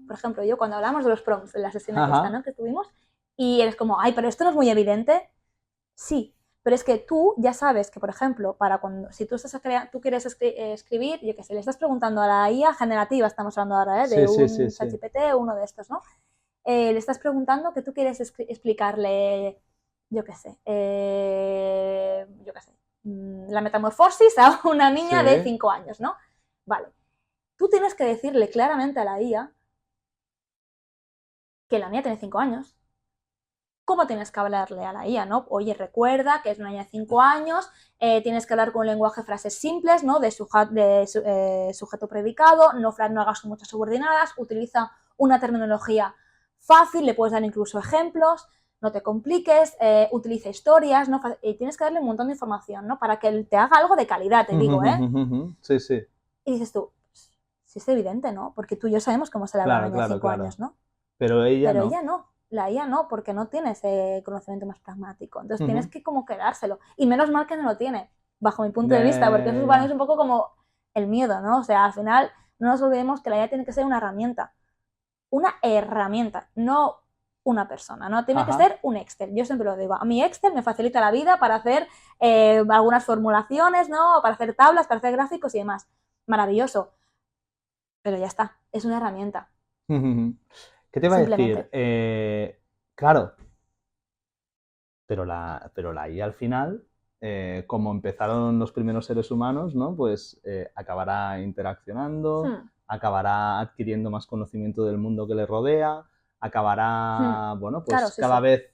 por ejemplo, yo cuando hablamos de los prompts en la sesión esta, ¿no? que tuvimos, y eres como, ay, pero esto no es muy evidente. Sí, pero es que tú ya sabes que, por ejemplo, si tú quieres escribir, yo qué sé, le estás preguntando a la IA generativa, estamos hablando ahora, de un ChatGPT o uno de estos, ¿no? Le estás preguntando que tú quieres explicarle, yo qué sé, la metamorfosis a una niña de 5 años, ¿no? Vale. Tú tienes que decirle claramente a la IA que la niña tiene 5 años. ¿Cómo tienes que hablarle a la IA, no? Oye, recuerda que es una niña de 5 años, tienes que hablar con un lenguaje de frases simples, ¿no? De sujeto predicado, no hagas muchas subordinadas, utiliza una terminología fácil, le puedes dar incluso ejemplos, no te compliques, utiliza historias, ¿no? Y tienes que darle un montón de información, ¿no? Para que él te haga algo de calidad, te digo, ¿eh? Sí. Y dices tú, sí es evidente, ¿no? Porque tú y yo sabemos cómo se le habla a una niña de 5 años, ¿no? Pero ella no. La IA no, porque no tiene ese conocimiento más pragmático. Entonces tienes que como quedárselo. Y menos mal que no lo tiene, bajo mi punto de vista, porque eso para mí es un poco como el miedo, ¿no? O sea, al final no nos olvidemos que la IA tiene que ser una herramienta. Una herramienta, no una persona, ¿no? Tiene que ser un Excel. Yo siempre lo digo. A mí Excel me facilita la vida para hacer algunas formulaciones, ¿no? Para hacer tablas, para hacer gráficos y demás. Maravilloso. Pero ya está, es una herramienta. ¿Qué te iba a decir? Claro, pero la IA al final, como empezaron los primeros seres humanos, ¿no? Pues acabará interaccionando, acabará adquiriendo más conocimiento del mundo que le rodea, acabará, bueno, pues cada vez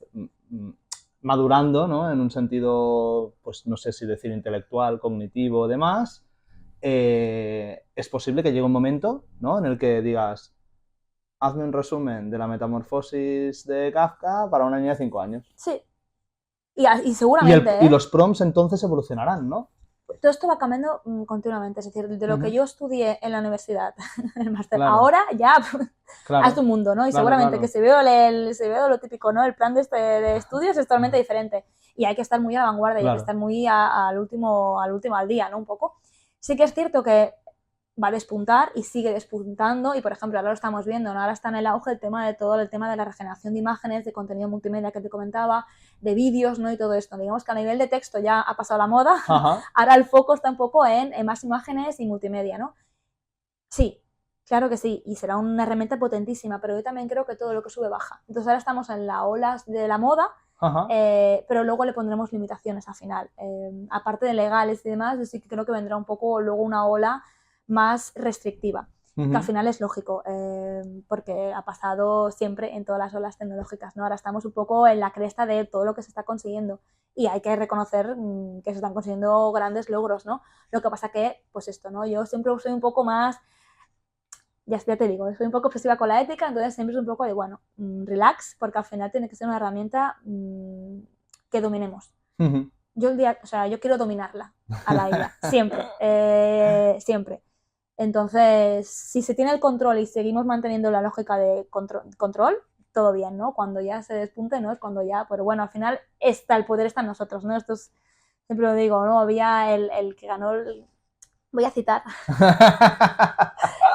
madurando, ¿no? En un sentido, pues no sé si decir intelectual, cognitivo, demás. Es posible que llegue un momento, ¿no? En el que digas, hazme un resumen de la metamorfosis de Kafka para una niña de 5 años. Sí. Y seguramente, y los prompts entonces evolucionarán, ¿no? Todo esto va cambiando continuamente, es decir, de lo que yo estudié en la universidad, el máster, Claro. ahora ya Claro. haz tu mundo, ¿no? Y Claro, seguramente claro. que se veo lo típico, ¿no? El plan de estudios es totalmente diferente y hay que estar muy a la vanguardia, Claro. hay que estar muy al último al día, ¿no? Un poco. Sí que es cierto que va a despuntar y sigue despuntando y, por ejemplo, ahora lo estamos viendo, ¿no? Ahora está en el auge el tema de la regeneración de imágenes, de contenido multimedia que te comentaba, de vídeos, ¿no? Y todo esto. Digamos que a nivel de texto ya ha pasado la moda, ahora el foco está un poco en más imágenes y multimedia, ¿no? Sí, claro que sí, y será una herramienta potentísima, pero yo también creo que todo lo que sube baja. Entonces ahora estamos en la ola de la moda, pero luego le pondremos limitaciones al final. Aparte de legales y demás, yo sí que creo que vendrá un poco luego una ola más restrictiva, que al final es lógico, porque ha pasado siempre en todas las olas tecnológicas, ¿no? Ahora estamos un poco en la cresta de todo lo que se está consiguiendo y hay que reconocer que se están consiguiendo grandes logros, ¿no? Lo que pasa que, pues esto, ¿no? Yo siempre soy un poco más, ya te digo, soy un poco obsesiva con la ética, entonces siempre es un poco de, bueno, relax, porque al final tiene que ser una herramienta que dominemos. Yo quiero dominarla a la IA, siempre, siempre. Entonces, si se tiene el control y seguimos manteniendo la lógica de control, todo bien, ¿no? Cuando ya se despunte, ¿no? Es cuando ya, pero bueno, al final el poder está en nosotros, ¿no? Esto es, siempre lo digo, ¿no? Había el que ganó voy a citar.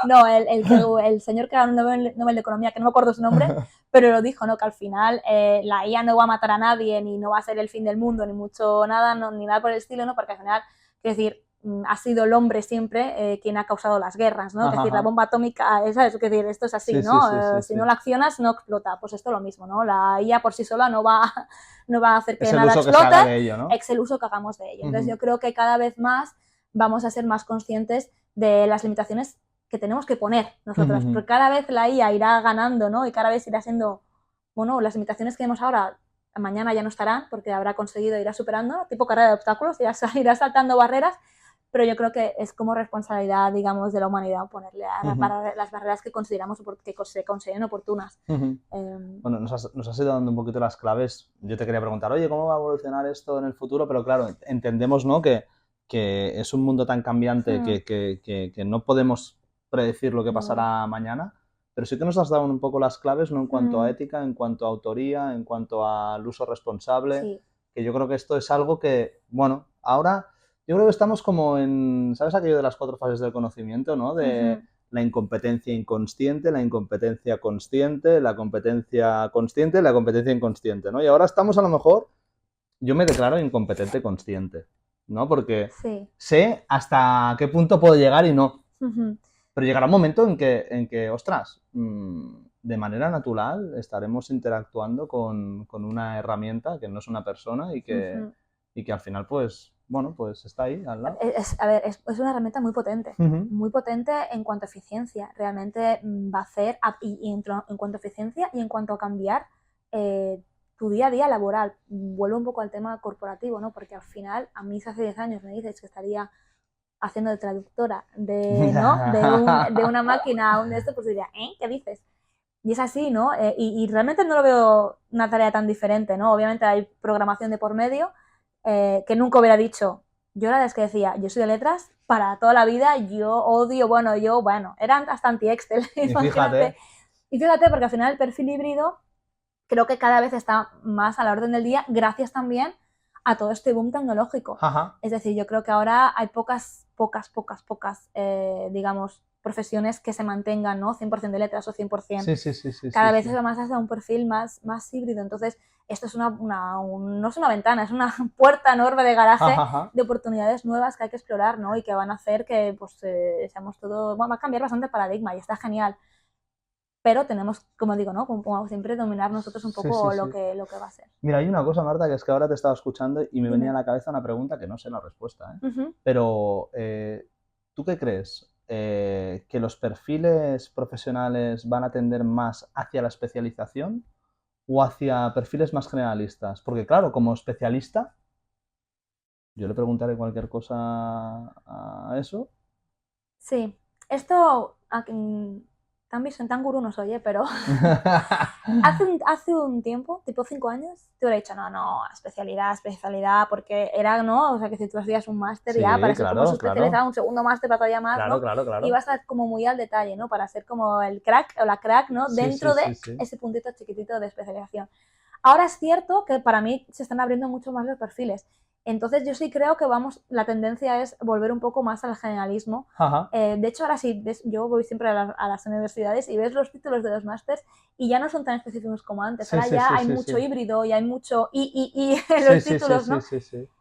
No, el señor que ganó el Nobel de Economía, que no me acuerdo su nombre, pero lo dijo, ¿no? Que al final la IA no va a matar a nadie, ni no va a ser el fin del mundo, ni mucho nada, no, ni nada por el estilo, ¿no? Porque al final, quiero decir, ha sido el hombre siempre quien ha causado las guerras, ¿no? Es decir, la bomba atómica, ¿sabes? Es decir, esto es así, ¿no? Si no la accionas, no explota. Pues esto es lo mismo, ¿no? La IA por sí sola no va a hacer que nada explote, es el uso que hagamos de ello. Entonces yo creo que cada vez más vamos a ser más conscientes de las limitaciones que tenemos que poner nosotros, porque cada vez la IA irá ganando, ¿no? Y cada vez irá siendo, bueno, las limitaciones que vemos ahora, mañana ya no estarán, porque habrá conseguido, irá superando, tipo carrera de obstáculos, irá saltando barreras, pero yo creo que es como responsabilidad, digamos, de la humanidad ponerle a las barreras que consideramos que se consideren oportunas. Bueno, nos has ido dando un poquito las claves. Yo te quería preguntar, oye, ¿cómo va a evolucionar esto en el futuro? Pero claro, entendemos, ¿no? Que es un mundo tan cambiante que no podemos predecir lo que pasará mañana, pero sí que nos has dado un poco las claves, ¿no? En cuanto a ética, en cuanto a autoría, en cuanto al uso responsable, que yo creo que esto es algo que, bueno, ahora yo creo que estamos como en, ¿sabes aquello de las 4 fases del conocimiento, ¿no? De la incompetencia inconsciente, la incompetencia consciente, la competencia consciente y la competencia inconsciente, ¿no? Y ahora estamos a lo mejor, yo me declaro incompetente consciente, ¿no? Porque sé hasta qué punto puedo llegar y no. Pero llegará un momento en que ostras, de manera natural estaremos interactuando con una herramienta que no es una persona y que al final, pues, bueno, pues está ahí al lado. Es una herramienta muy potente en cuanto a eficiencia. Realmente va a hacer, en cuanto a eficiencia y en cuanto a cambiar tu día a día laboral. Vuelvo un poco al tema corporativo, ¿no? Porque al final, a mí hace 10 años me dices que estaría haciendo de traductora de una máquina a un de esto, pues diría, ¿qué dices? Y es así, ¿no? Y realmente no lo veo una tarea tan diferente, ¿no? Obviamente hay programación de por medio, que nunca hubiera dicho. Yo era de las que decía, yo soy de letras para toda la vida, yo odio, eran hasta anti-Excel. Y fíjate. Y fíjate, porque al final el perfil híbrido creo que cada vez está más a la orden del día, gracias también a todo este boom tecnológico. Es decir, yo creo que ahora hay pocas, digamos, profesiones que se mantengan, ¿no? 100% de letras o 100%. Sí. Cada vez es más hacia un perfil más híbrido. Entonces, esto es no es una ventana, es una puerta enorme de garaje de oportunidades nuevas que hay que explorar, ¿no? Y que van a hacer que, pues, seamos todo... Bueno, va a cambiar bastante el paradigma y está genial. Pero tenemos, como digo, ¿no? Como siempre, dominar nosotros un poco lo que va a ser. Mira, hay una cosa, Marta, que es que ahora te estaba escuchando y me venía a la cabeza una pregunta que no sé la respuesta, Pero, ¿tú qué crees? ¿Que los perfiles profesionales van a tender más hacia la especialización o hacia perfiles más generalistas? Porque, claro, como especialista, yo le preguntaré cualquier cosa a eso. Sí, esto tan gurú no soy, pero hace un tiempo, tipo 5 años, te hubiera dicho, no, especialidad, porque era, ¿no? O sea, que si tú hacías un máster ya, para ser como especializado, un segundo máster para todavía más, ¿no? Claro. Y vas a estar como muy al detalle, ¿no? Para ser como el crack o la crack, ¿no? Dentro de ese puntito chiquitito de especialización. Ahora es cierto que para mí se están abriendo mucho más los perfiles. Entonces yo sí creo que la tendencia es volver un poco más al generalismo. De hecho, ahora sí, yo voy siempre a las universidades y ves los títulos de los másters y ya no son tan específicos como antes. Ahora ya hay mucho híbrido y hay mucho y en los títulos, ¿no?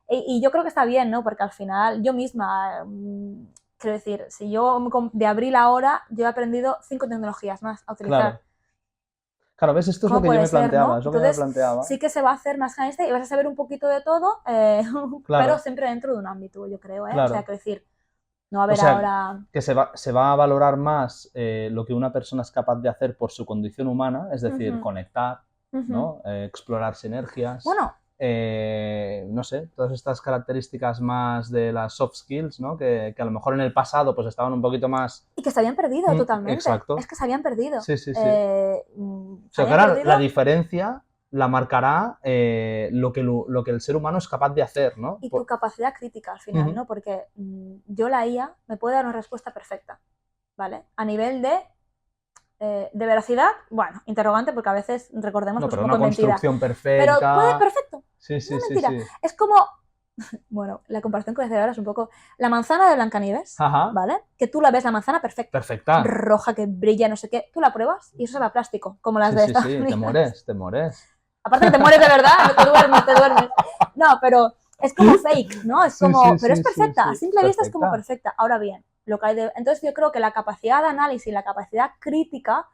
Y yo creo que está bien, ¿no? Porque al final yo misma, quiero decir, si yo de abril a ahora, yo he aprendido 5 tecnologías más a utilizar. Claro, ¿ves? Esto es lo que yo me planteaba, ¿no? Entonces, sí que se va a hacer más generalista y vas a saber un poquito de todo, pero siempre dentro de un ámbito, yo creo, ¿eh? O sea, quiero decir, no va a haber ahora... que se va a valorar más lo que una persona es capaz de hacer por su condición humana, es decir, conectar, ¿no? Explorar sinergias... Bueno, no sé, todas estas características más de las soft skills, ¿no? Que a lo mejor en el pasado pues estaban un poquito más... Y que se habían perdido totalmente. Exacto. Es que se habían perdido. Sí. O sea, que ahora la diferencia la marcará lo que el ser humano es capaz de hacer, ¿no? Y tu capacidad crítica al final, ¿no? Porque yo la IA me puede dar una respuesta perfecta, ¿vale? A nivel de veracidad, bueno, interrogante, porque a veces, recordemos, no, pues pero un poco una mentira. construcción perfecta... Pero puede perfecto. Sí. Mentira. Es como, bueno, la comparación con el cerebro es un poco la manzana de Blancanieves, ¿vale? Que tú la ves la manzana perfecta. Roja, que brilla, no sé qué. Tú la pruebas y eso sabe a plástico, como las de Estados Unidos. Te mueres. Aparte que te mueres de verdad, no te duermes. No, pero es como fake, ¿no? Es como, pero es perfecta. A simple vista es como perfecta. Ahora bien, lo que hay entonces yo creo que la capacidad de análisis, la capacidad crítica,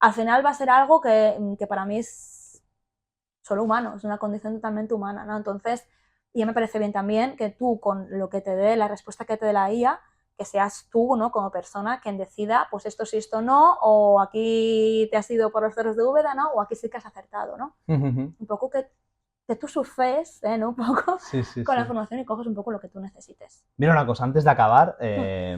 al final va a ser algo que para mí es solo humano, es una condición totalmente humana, ¿no? Entonces, ya me parece bien también que tú, con lo que te dé, la respuesta que te dé la IA, que seas tú, ¿no? Como persona quien decida, pues esto sí, esto no, o aquí te has ido por los cerros de Úbeda, ¿no? O aquí sí que has acertado, ¿no? Un poco que tú surfes, ¿no? Un poco con la información y coges un poco lo que tú necesites. Mira una cosa, antes de acabar,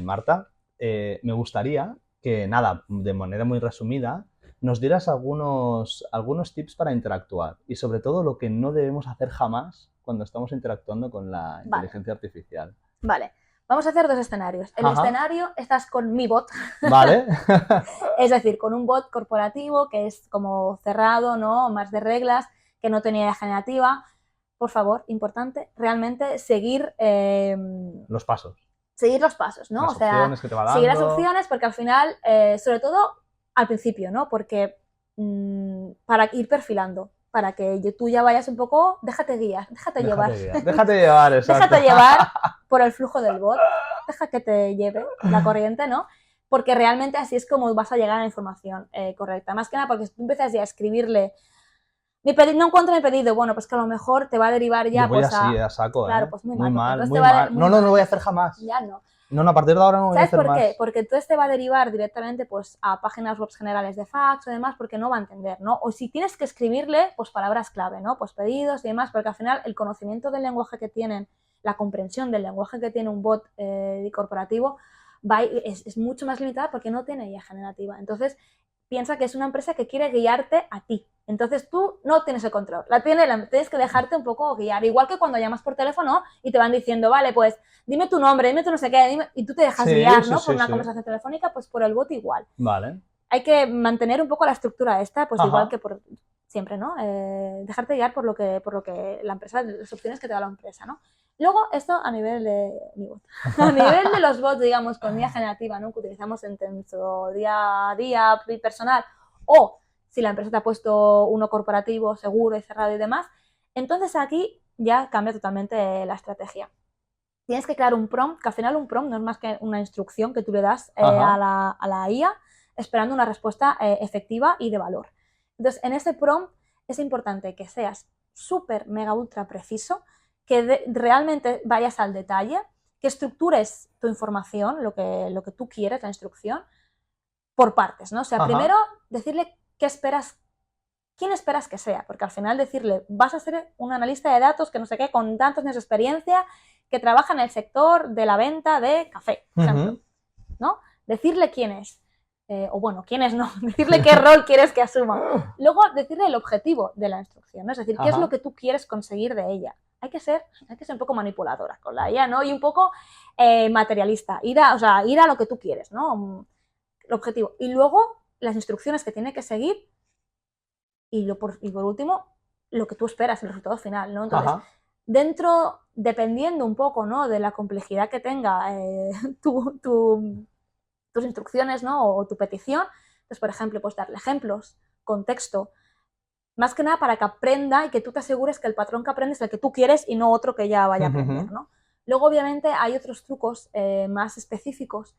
Marta, me gustaría que, nada, de manera muy resumida, nos dieras algunos tips para interactuar y sobre todo lo que no debemos hacer jamás cuando estamos interactuando con la inteligencia artificial. Vale. Vamos a hacer 2 escenarios. El escenario, estás con mi bot. Vale. Es decir, con un bot corporativo que es como cerrado, ¿no? Más de reglas, que no tenía idea generativa. Por favor, importante, realmente seguir... los pasos. Seguir los pasos, ¿no? Las opciones que te va dando. Seguir las opciones porque al final, sobre todo al principio, ¿no? Porque para ir perfilando, para que tú ya vayas un poco, déjate llevar. Déjate llevar, exacto. Déjate llevar por el flujo del bot, deja que te lleve la corriente, ¿no? Porque realmente así es como vas a llegar a la información correcta. Más que nada porque si tú empiezas ya a escribirle, no encuentro mi pedido, bueno, pues que a lo mejor te va a derivar ya... Yo voy pues así, a saco, claro, pues muy mal. Muy mal. No lo voy a hacer jamás. Ya no. No, a partir de ahora no voy a hacer más. ¿Sabes por qué? Porque entonces te va a derivar directamente pues, a páginas web generales de fax o demás, porque no va a entender, ¿no? O si tienes que escribirle, pues palabras clave, ¿no? Pues pedidos y demás, porque al final el conocimiento del lenguaje que tienen, la comprensión del lenguaje que tiene un bot corporativo es mucho más limitada porque no tiene IA generativa. Entonces, piensa que es una empresa que quiere guiarte a ti. Entonces tú no tienes el control, tienes que dejarte un poco guiar. Igual que cuando llamas por teléfono y te van diciendo, vale, pues dime tu nombre, dime tu no sé qué, y tú te dejas guiar, ¿no? Por una conversación telefónica, pues por el bot igual. Vale. Hay que mantener un poco la estructura esta, pues igual que por siempre, ¿no? Dejarte guiar por lo que la empresa, las opciones que te da la empresa, ¿no? Luego, esto a nivel de mi bot. A nivel de los bots, digamos, con IA generativa, ¿no? Que utilizamos en nuestro día a día personal, o si la empresa te ha puesto uno corporativo, seguro y cerrado y demás, entonces aquí ya cambia totalmente la estrategia. Tienes que crear un prompt, que al final un prompt no es más que una instrucción que tú le das a la IA esperando una respuesta efectiva y de valor. Entonces, en ese prompt es importante que seas súper, mega, ultra preciso, que realmente vayas al detalle, que estructures tu información, lo que tú quieres, la instrucción, por partes, ¿no? O sea, primero decirle qué esperas, quién esperas que sea, porque al final decirle, vas a ser un analista de datos que no sé qué, con tantos años de experiencia, que trabaja en el sector de la venta de café, por ejemplo, ¿no? Decirle quién es. o bueno, quiénes no, decirle qué rol quieres que asuma. Luego, decirle el objetivo de la instrucción, ¿no? Es decir, qué es lo que tú quieres conseguir de ella. Hay que ser un poco manipuladora con la IA, ¿no? Y un poco materialista, ir a lo que tú quieres, ¿no? El objetivo. Y luego, las instrucciones que tiene que seguir y por último, lo que tú esperas, el resultado final, ¿no? Entonces, dependiendo un poco, ¿no? De la complejidad que tenga tus instrucciones, ¿no? O tu petición, pues por ejemplo, pues darle ejemplos, contexto, más que nada para que aprenda y que tú te asegures que el patrón que aprende es el que tú quieres y no otro que ya vaya a aprender, ¿no? Luego, obviamente, hay otros trucos más específicos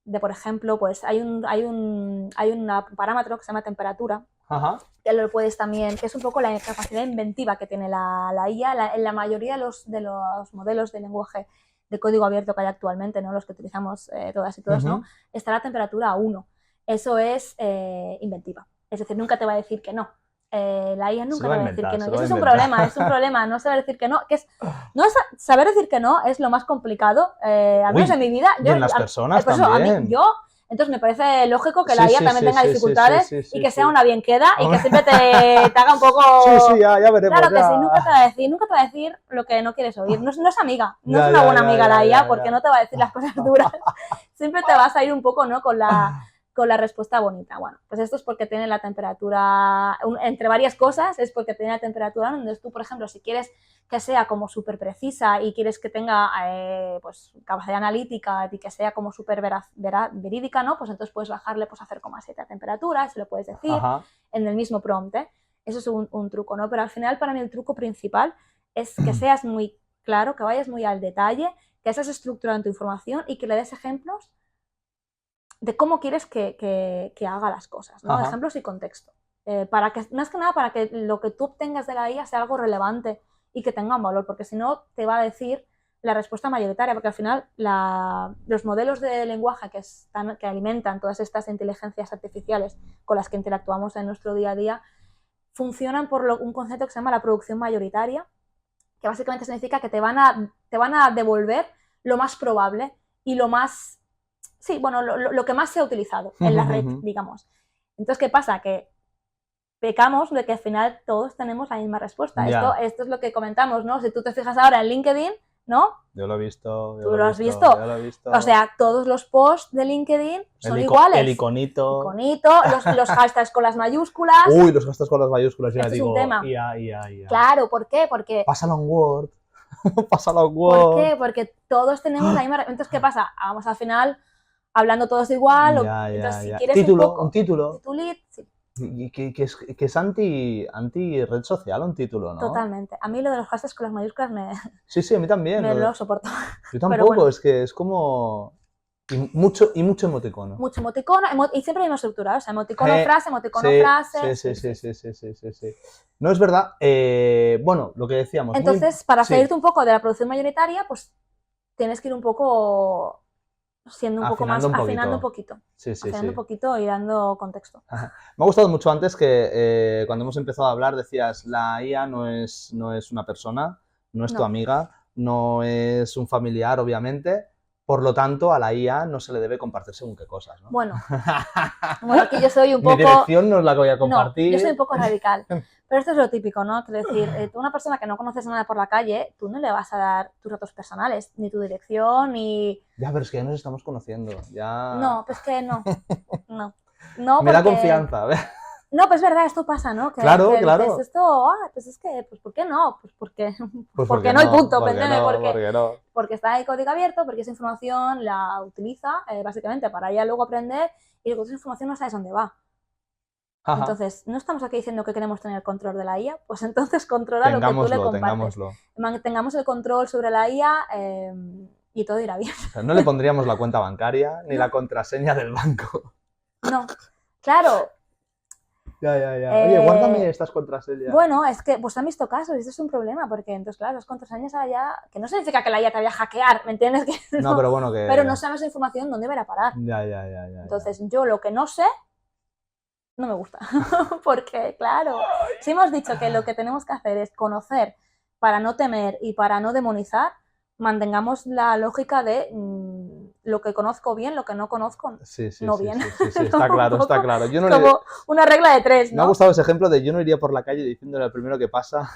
de, por ejemplo, pues hay un parámetro que se llama temperatura, que lo puedes también, que es un poco la capacidad inventiva que tiene la IA. En la mayoría de los modelos de lenguaje de código abierto que hay actualmente, ¿no? Los que utilizamos todas y todos, ¿no? Está la temperatura a 1. Eso es inventiva. Es decir, nunca te va a decir que no. La IA nunca te va a decir que no. Y eso es un problema, no saber decir que no. Saber decir que no es lo más complicado, al menos en mi vida. Y en las personas también. Entonces me parece lógico que la IA también tenga dificultades y que sea una bien queda y que siempre te haga un poco... ya veremos. Claro que sí, nunca te va a decir lo que no quieres oír. No es amiga, no es una buena amiga la IA porque no te va a decir las cosas duras. Siempre te vas a ir un poco, ¿no? con la respuesta bonita. Bueno, pues esto es porque tiene la temperatura, entre varias cosas, es porque tiene la temperatura. Entonces tú, por ejemplo, si quieres que sea como súper precisa y quieres que tenga pues capacidad analítica y que sea como súper verídica, ¿no? Pues entonces puedes bajarle pues a 0,7 a temperatura, se lo puedes decir en el mismo prompt, ¿eh? Eso es un truco, ¿no? Pero al final para mí el truco principal es que seas muy claro, que vayas muy al detalle, que estés estructurando tu información y que le des ejemplos de cómo quieres que haga las cosas, ¿no? Ejemplos y contexto. Más que nada para que lo que tú obtengas de la IA sea algo relevante y que tenga un valor, porque si no te va a decir la respuesta mayoritaria, porque al final los modelos de lenguaje que alimentan todas estas inteligencias artificiales con las que interactuamos en nuestro día a día funcionan por un concepto que se llama la producción mayoritaria, que básicamente significa que te van a devolver lo más probable y lo más... Sí, bueno, lo que más se ha utilizado en la red, digamos. Entonces, ¿qué pasa? Que pecamos de que al final todos tenemos la misma respuesta. Esto es lo que comentamos, ¿no? Si tú te fijas ahora en LinkedIn, ¿no? Yo lo he visto. ¿Tú lo has visto? Yo lo he visto. O sea, todos los posts de LinkedIn son iguales. El iconito. Los hashtags con las mayúsculas. Uy, los hashtags con las mayúsculas. Ya digo, es un tema. IA. Claro, ¿por qué? Porque... Pásalo en Word. Pásalo en Word. ¿Por qué? Porque todos tenemos la misma... Entonces, ¿qué pasa? Vamos al final hablando todos igual. Entonces, si quieres un título. Sí. Y que es anti red social un título, ¿no? Totalmente. A mí lo de los hashtags con las mayúsculas Sí, a mí también. Me lo soporto. Yo tampoco, bueno. Es que es como... Y mucho emoticono. Mucho emoticono y siempre mismo estructurado. O sea, emoticono frase, frase. Sí. No, es verdad. Bueno, lo que decíamos. Entonces, para salirte un poco de la producción mayoritaria, pues tienes que ir un poco... siendo un poco más, afinando un poquito. Afinando un poquito y dando contexto. Me ha gustado mucho antes que cuando hemos empezado a hablar decías, la IA no es una persona, no es tu amiga, no es un familiar, obviamente. Por lo tanto, a la IA no se le debe compartir según qué cosas, ¿no? Bueno, aquí yo soy un poco... Mi dirección no es la que voy a compartir. No, yo soy un poco radical. Pero esto es lo típico, ¿no? Quiero decir, tú una persona que no conoces nada por la calle, tú no le vas a dar tus datos personales, ni tu dirección, ni... Ya, pero es que ya nos estamos conociendo, ya... No, pues que no. No, me da confianza, ¿ves? No, pues es verdad, esto pasa, ¿no? Claro. Dices esto, pues es que, pues ¿por qué no? Pues porque no, y punto, porque está en código abierto, porque esa información la utiliza básicamente para ella luego aprender y luego esa información no sabes dónde va. Entonces, no estamos aquí diciendo que queremos tener el control de la IA, pues entonces controla lo que tú le compartes. Tengamos el control sobre la IA y todo irá bien. O sea, no le pondríamos la cuenta bancaria ni la contraseña del banco. No, claro. Ya. Oye, guárdame estas contraseñas. Bueno, es que pues han visto casos y esto es un problema, porque entonces, claro, las contraseñas ahora ya... Que no significa que la IA te vaya a hackear, ¿me entiendes? No, pero bueno que... Pero no sabes la información dónde va a parar. Ya. Entonces, yo lo que no sé, no me gusta. Porque, claro, si hemos dicho que lo que tenemos que hacer es conocer para no temer y para no demonizar, mantengamos la lógica de lo que conozco bien, lo que no conozco no bien. Sí, está claro, está claro. Yo no como una regla de 3, ¿no? Me ha gustado ese ejemplo de yo no iría por la calle diciéndole al primero que pasa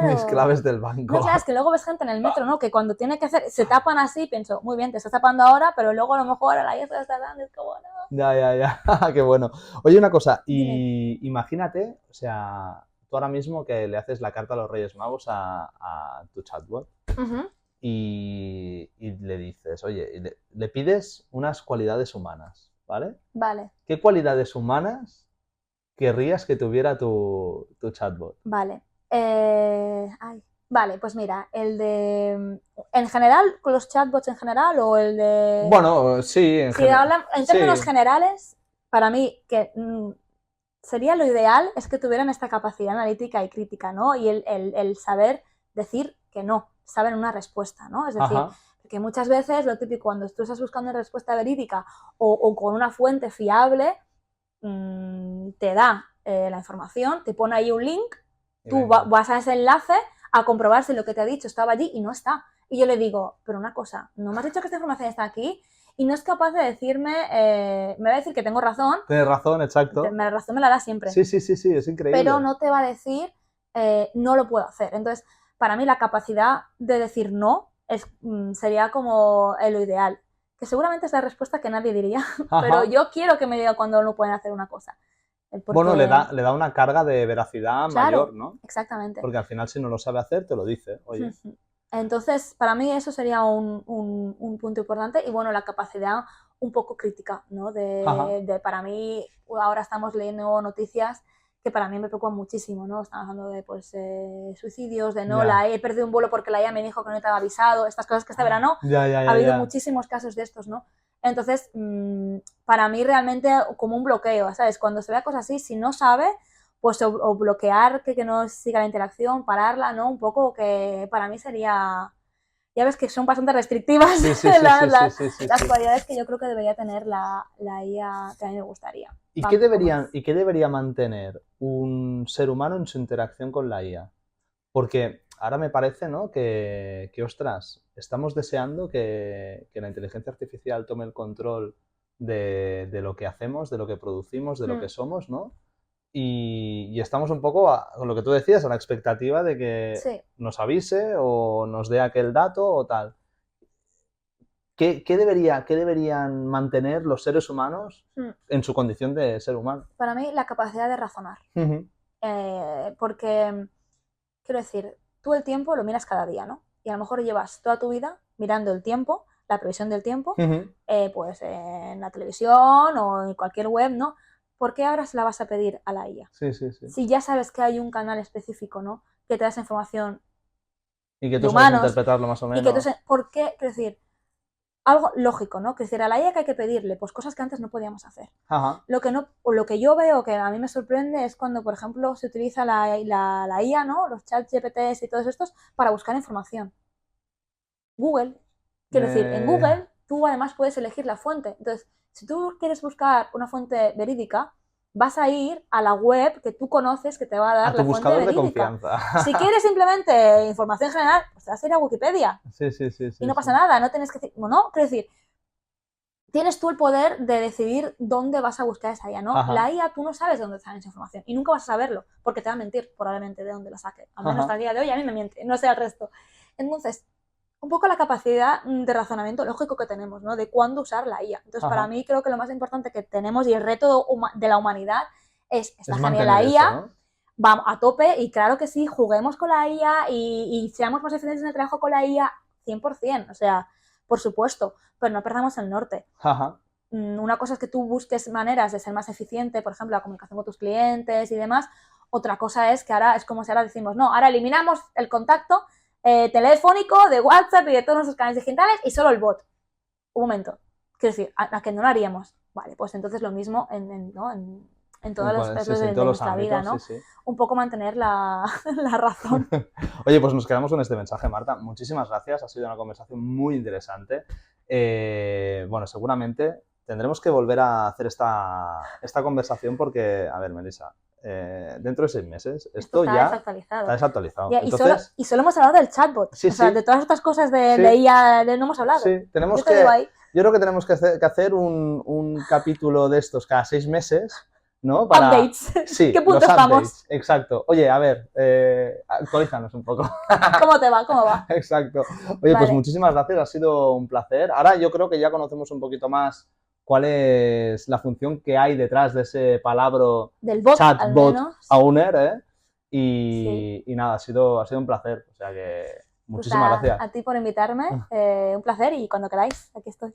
mis claves del banco. No, claro, es que luego ves gente en el metro, ¿no? Que cuando tiene que hacer, se tapan así y pienso, muy bien, te estás tapando ahora, pero luego a lo mejor a la ya se está dando, es como, no. Ya, qué bueno. Oye, una cosa, y imagínate, o sea, tú ahora mismo que le haces la carta a los Reyes Magos a tu chatbot y le dices, oye, le pides unas cualidades humanas, ¿vale? Vale. ¿Qué cualidades humanas querrías que tuviera tu chatbot? Vale. Vale, pues mira, el de... ¿En general, con los chatbots en general o el de...? Bueno, sí, en general. En términos generales, para mí, que sería lo ideal es que tuvieran esta capacidad analítica y crítica, ¿no? Y el saber decir que no, saber una respuesta, ¿no? Es decir, que muchas veces lo típico, cuando tú estás buscando una respuesta verídica o con una fuente fiable, te da la información, te pone ahí un link, tú vas a ese enlace a comprobar si lo que te ha dicho estaba allí y no está. Y yo le digo, pero una cosa, ¿no me has dicho que esta información está aquí? Y no es capaz de decirme, me va a decir que tengo razón. Tienes razón, exacto. La razón me la da siempre. Sí, es increíble. Pero no te va a decir, no lo puedo hacer. Entonces, para mí la capacidad de decir no sería como lo ideal. Que seguramente es la respuesta que nadie diría, pero yo quiero que me diga cuando no pueden hacer una cosa. Porque... Bueno, le da una carga de veracidad mayor, ¿no? Exactamente. Porque al final si no lo sabe hacer, te lo dice, oye. Entonces, para mí eso sería un punto importante y bueno, la capacidad un poco crítica, ¿no? Para mí, ahora estamos leyendo noticias que para mí me preocupan muchísimo, ¿no? Estamos hablando de suicidios, de he perdido un vuelo porque la IA me dijo que no te había avisado, estas cosas que este verano ha habido muchísimos casos de estos, ¿no? Entonces, para mí realmente como un bloqueo, ¿sabes? Cuando se vea cosas así, si no sabe, pues o bloquear que no siga la interacción, pararla, ¿no? Un poco que para mí sería... Ya ves que son bastante restrictivas las cualidades que yo creo que debería tener la IA, que a mí me gustaría. ¿Y qué debería mantener un ser humano en su interacción con la IA? Porque ahora me parece, ¿no? que ostras, estamos deseando que la inteligencia artificial tome el control de lo que hacemos, de lo que producimos, de lo que somos, ¿no? Y estamos un poco, con lo que tú decías, a la expectativa de que nos avise o nos dé aquel dato o tal. ¿Qué deberían mantener los seres humanos en su condición de ser humano? Para mí, la capacidad de razonar. Porque, quiero decir, tú el tiempo lo miras cada día, ¿no? Y a lo mejor llevas toda tu vida mirando el tiempo, la previsión del tiempo, pues en la televisión o en cualquier web, ¿no? ¿Por qué ahora se la vas a pedir a la IA? Sí. Si ya sabes que hay un canal específico, ¿no? Que te da esa información y que tú sabes interpretarlo más o menos. Y que tú ¿por qué? Quiero decir, algo lógico, ¿no? Quiero decir, a la IA que hay que pedirle, pues cosas que antes no podíamos hacer. Lo que yo veo que a mí me sorprende es cuando, por ejemplo, se utiliza la IA, ¿no? Los chats GPTs y todos estos para buscar información. Google. Quiero decir, en Google tú además puedes elegir la fuente. Entonces, si tú quieres buscar una fuente verídica, vas a ir a la web que tú conoces que te va a dar la fuente verídica. De confianza. Si quieres simplemente información general, pues te vas a ir a Wikipedia. Sí. Y no pasa nada, no tienes que decir, bueno, quiero decir, tienes tú el poder de decidir dónde vas a buscar esa IA, ¿no? La IA tú no sabes de dónde sale esa información y nunca vas a saberlo, porque te va a mentir probablemente de dónde la saque. Al menos hasta el día de hoy a mí me miente, no sé el resto. Entonces, un poco la capacidad de razonamiento lógico que tenemos, ¿no? De cuándo usar la IA. Entonces, para mí creo que lo más importante que tenemos y el reto de la humanidad está genial la IA, ¿no? Vamos a tope y claro que sí, juguemos con la IA y seamos más eficientes en el trabajo con la IA 100%, o sea, por supuesto, pero no perdamos el norte. Una cosa es que tú busques maneras de ser más eficiente, por ejemplo, la comunicación con tus clientes y demás. Otra cosa es que ahora es como si ahora decimos, no, ahora eliminamos el contacto telefónico, de WhatsApp y de todos nuestros canales digitales y solo el bot. Un momento. Quiero decir, ¿a que no lo haríamos? Vale, pues entonces lo mismo en todos los aspectos de nuestra vida, ¿no? Sí. Un poco mantener la razón. Oye, pues nos quedamos con este mensaje, Marta. Muchísimas gracias. Ha sido una conversación muy interesante. Bueno, seguramente tendremos que volver a hacer esta conversación porque, a ver, Melissa, dentro de 6 meses esto ya está desactualizado. Entonces, y solo hemos hablado del chatbot. O sea, de todas estas cosas de IA no hemos hablado. Sí, tenemos Yo creo que tenemos que hacer un capítulo de estos cada 6 meses, ¿no? Para... Updates. Sí, ¿Qué punto los estamos? Updates, exacto. Oye, a ver, actualízanos un poco. ¿Cómo te va? ¿Cómo va? Exacto. Oye, pues muchísimas gracias, ha sido un placer. Ahora yo creo que ya conocemos un poquito más cuál es la función que hay detrás de ese palabra del bot, chatbot owner, ¿eh? Sí. Y nada, ha sido un placer. O sea que muchísimas gracias. A ti por invitarme, un placer y cuando queráis, aquí estoy.